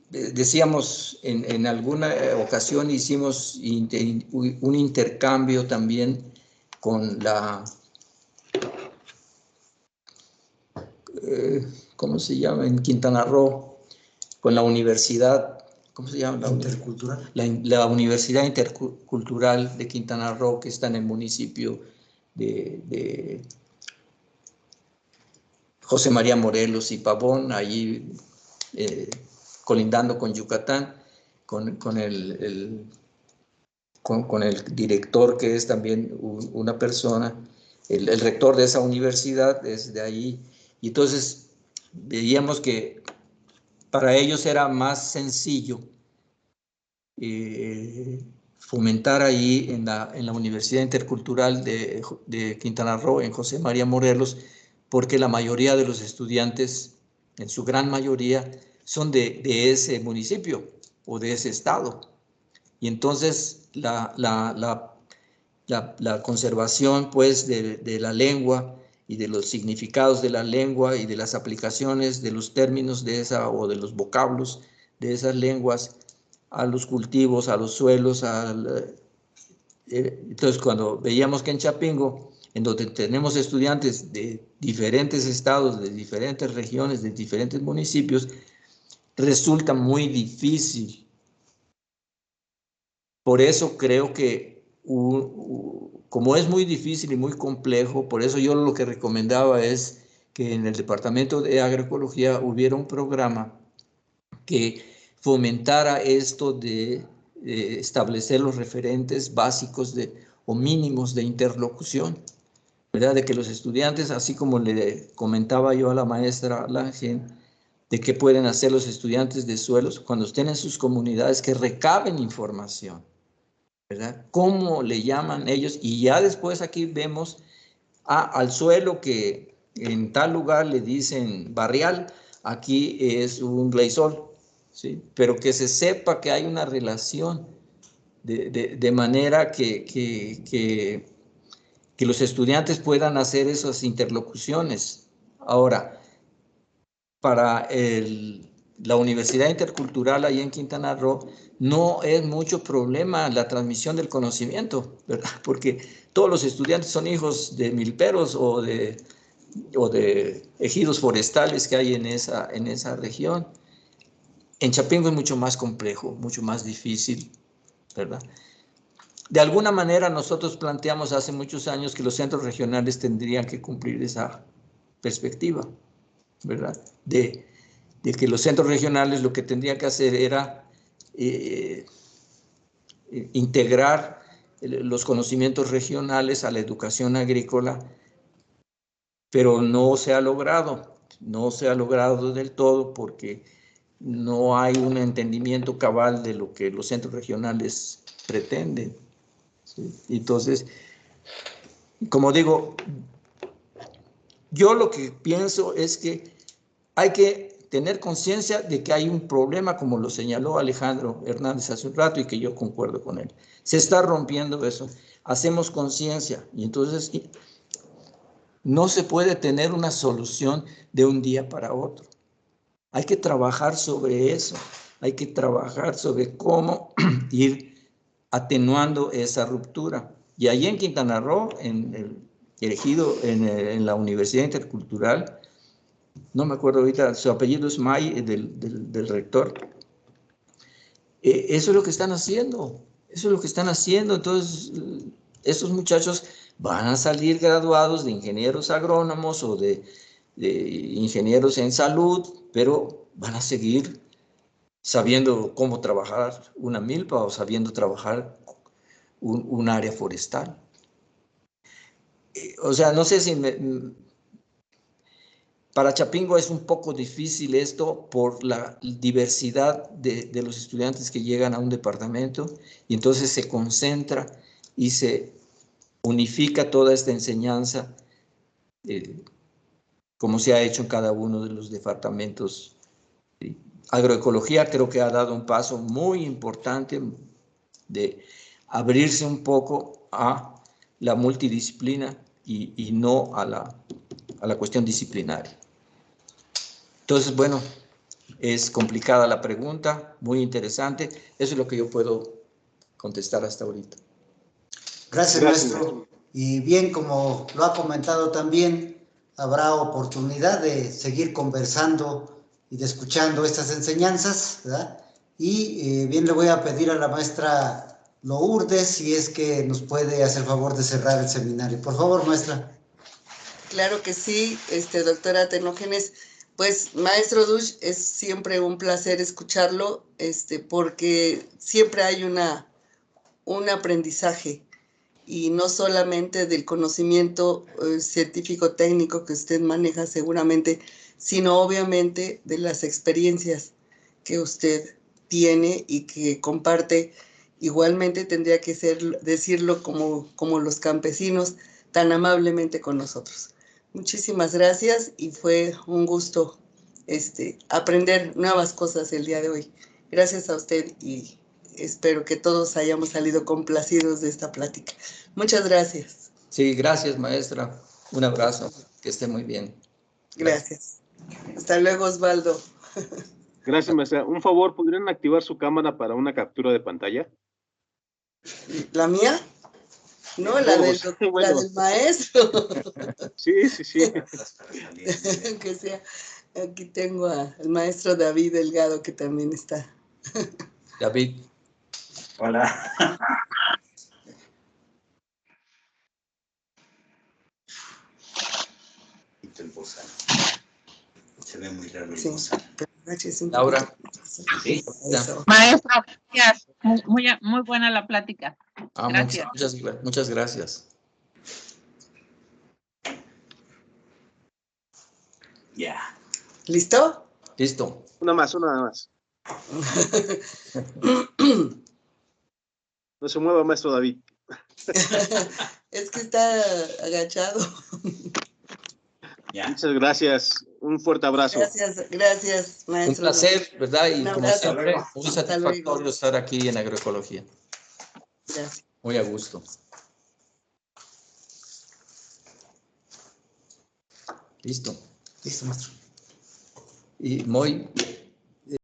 decíamos, en alguna ocasión hicimos un intercambio también con la, ¿cómo se llama? En Quintana Roo, con la universidad, ¿cómo se llama? Intercultural. La Universidad Intercultural de Quintana Roo, que está en el municipio de José María Morelos y Pavón, allí colindando con Yucatán, con el director, que es también una persona, el rector de esa universidad es de ahí. Y entonces veíamos que para ellos era más sencillo fomentar ahí en la Universidad Intercultural de Quintana Roo, en José María Morelos, porque la mayoría de los estudiantes, en su gran mayoría, son de ese municipio o de ese estado. Y entonces la conservación, pues, de la lengua y de los significados de la lengua y de las aplicaciones de los términos de esa o de los vocablos de esas lenguas a los cultivos, a los suelos. Entonces, cuando veíamos que en Chapingo, en donde tenemos estudiantes de diferentes estados, de diferentes regiones, de diferentes municipios, resulta muy difícil. Por eso creo que, como es muy difícil y muy complejo, por eso yo lo que recomendaba es que en el Departamento de Agroecología hubiera un programa que fomentara esto de establecer los referentes básicos o mínimos de interlocución, ¿verdad? De que los estudiantes, así como le comentaba yo a la maestra Langen, de qué pueden hacer los estudiantes de suelos cuando estén en sus comunidades, que recaben información, ¿verdad? ¿Cómo le llaman ellos? Y ya después aquí vemos al suelo que en tal lugar le dicen barrial, aquí es un gleisol, ¿sí? Pero que se sepa que hay una relación de manera que los estudiantes puedan hacer esas interlocuciones. Ahora, para la Universidad Intercultural ahí en Quintana Roo, no es mucho problema la transmisión del conocimiento, ¿verdad? Porque todos los estudiantes son hijos de milperos o de ejidos forestales que hay en esa región. En Chapingo es mucho más complejo, mucho más difícil, ¿verdad? De alguna manera nosotros planteamos hace muchos años que los centros regionales tendrían que cumplir esa perspectiva, ¿verdad? De que los centros regionales lo que tendrían que hacer era integrar los conocimientos regionales a la educación agrícola, pero no se ha logrado del todo porque no hay un entendimiento cabal de lo que los centros regionales pretenden, ¿sí? Entonces, como digo, yo lo que pienso es que hay que tener conciencia de que hay un problema, como lo señaló Alejandro Hernández hace un rato y que yo concuerdo con él. Se está rompiendo eso. Hacemos conciencia y entonces no se puede tener una solución de un día para otro. Hay que trabajar sobre eso. Hay que trabajar sobre cómo ir atenuando esa ruptura. Y allí en Quintana Roo, elegido en la Universidad Intercultural, no me acuerdo ahorita, su apellido es May, del rector. Eso es lo que están haciendo, eso es lo que están haciendo. Entonces, esos muchachos van a salir graduados de ingenieros agrónomos o de ingenieros en salud, pero van a seguir sabiendo cómo trabajar una milpa o sabiendo trabajar un área forestal. O sea, no sé si para Chapingo es un poco difícil esto por la diversidad de los estudiantes que llegan a un departamento y entonces se concentra y se unifica toda esta enseñanza como se ha hecho en cada uno de los departamentos. Agroecología creo que ha dado un paso muy importante de abrirse un poco a la multidisciplina y no a la cuestión disciplinaria. Entonces, bueno, es complicada la pregunta, muy interesante. Eso es lo que yo puedo contestar hasta ahorita. Gracias, maestro. Y bien, como lo ha comentado también, habrá oportunidad de seguir conversando y de escuchando estas enseñanzas, ¿verdad? Y bien, le voy a pedir a la maestra Lourdes si es que nos puede hacer favor de cerrar el seminario. Por favor, maestra. Claro que sí, doctora Tenógenes. Pues, maestro Dush, es siempre un placer escucharlo, porque siempre hay un aprendizaje, y no solamente del conocimiento científico técnico que usted maneja seguramente, sino obviamente de las experiencias que usted tiene y que comparte. Igualmente tendría que decirlo como los campesinos tan amablemente con nosotros. Muchísimas gracias y fue un gusto aprender nuevas cosas el día de hoy. Gracias a usted y espero que todos hayamos salido complacidos de esta plática. Muchas gracias. Sí, gracias, maestra. Un abrazo. Que esté muy bien. Gracias. Hasta luego, Osvaldo. Gracias, maestra. Un favor, ¿podrían activar su cámara para una captura de pantalla? ¿La mía? No, la del maestro. Sí, sí, sí. Que sea. Aquí tengo al maestro David Delgado, que también está. David. Hola. El bozal. Se ve muy raro el bozal. Laura. Sí. Maestro, gracias. Muy buena la plática. Gracias. Muchas gracias. Ya. ¿Listo? Listo. Una más. No se mueva, maestro David. Es que está agachado. Ya. Muchas gracias. Un fuerte abrazo. Gracias, maestro. Un placer, ¿verdad? Y como abrazo. siempre, muy satisfactorio estar aquí en agroecología. Gracias. Muy a gusto. Listo. Listo, maestro. Y muy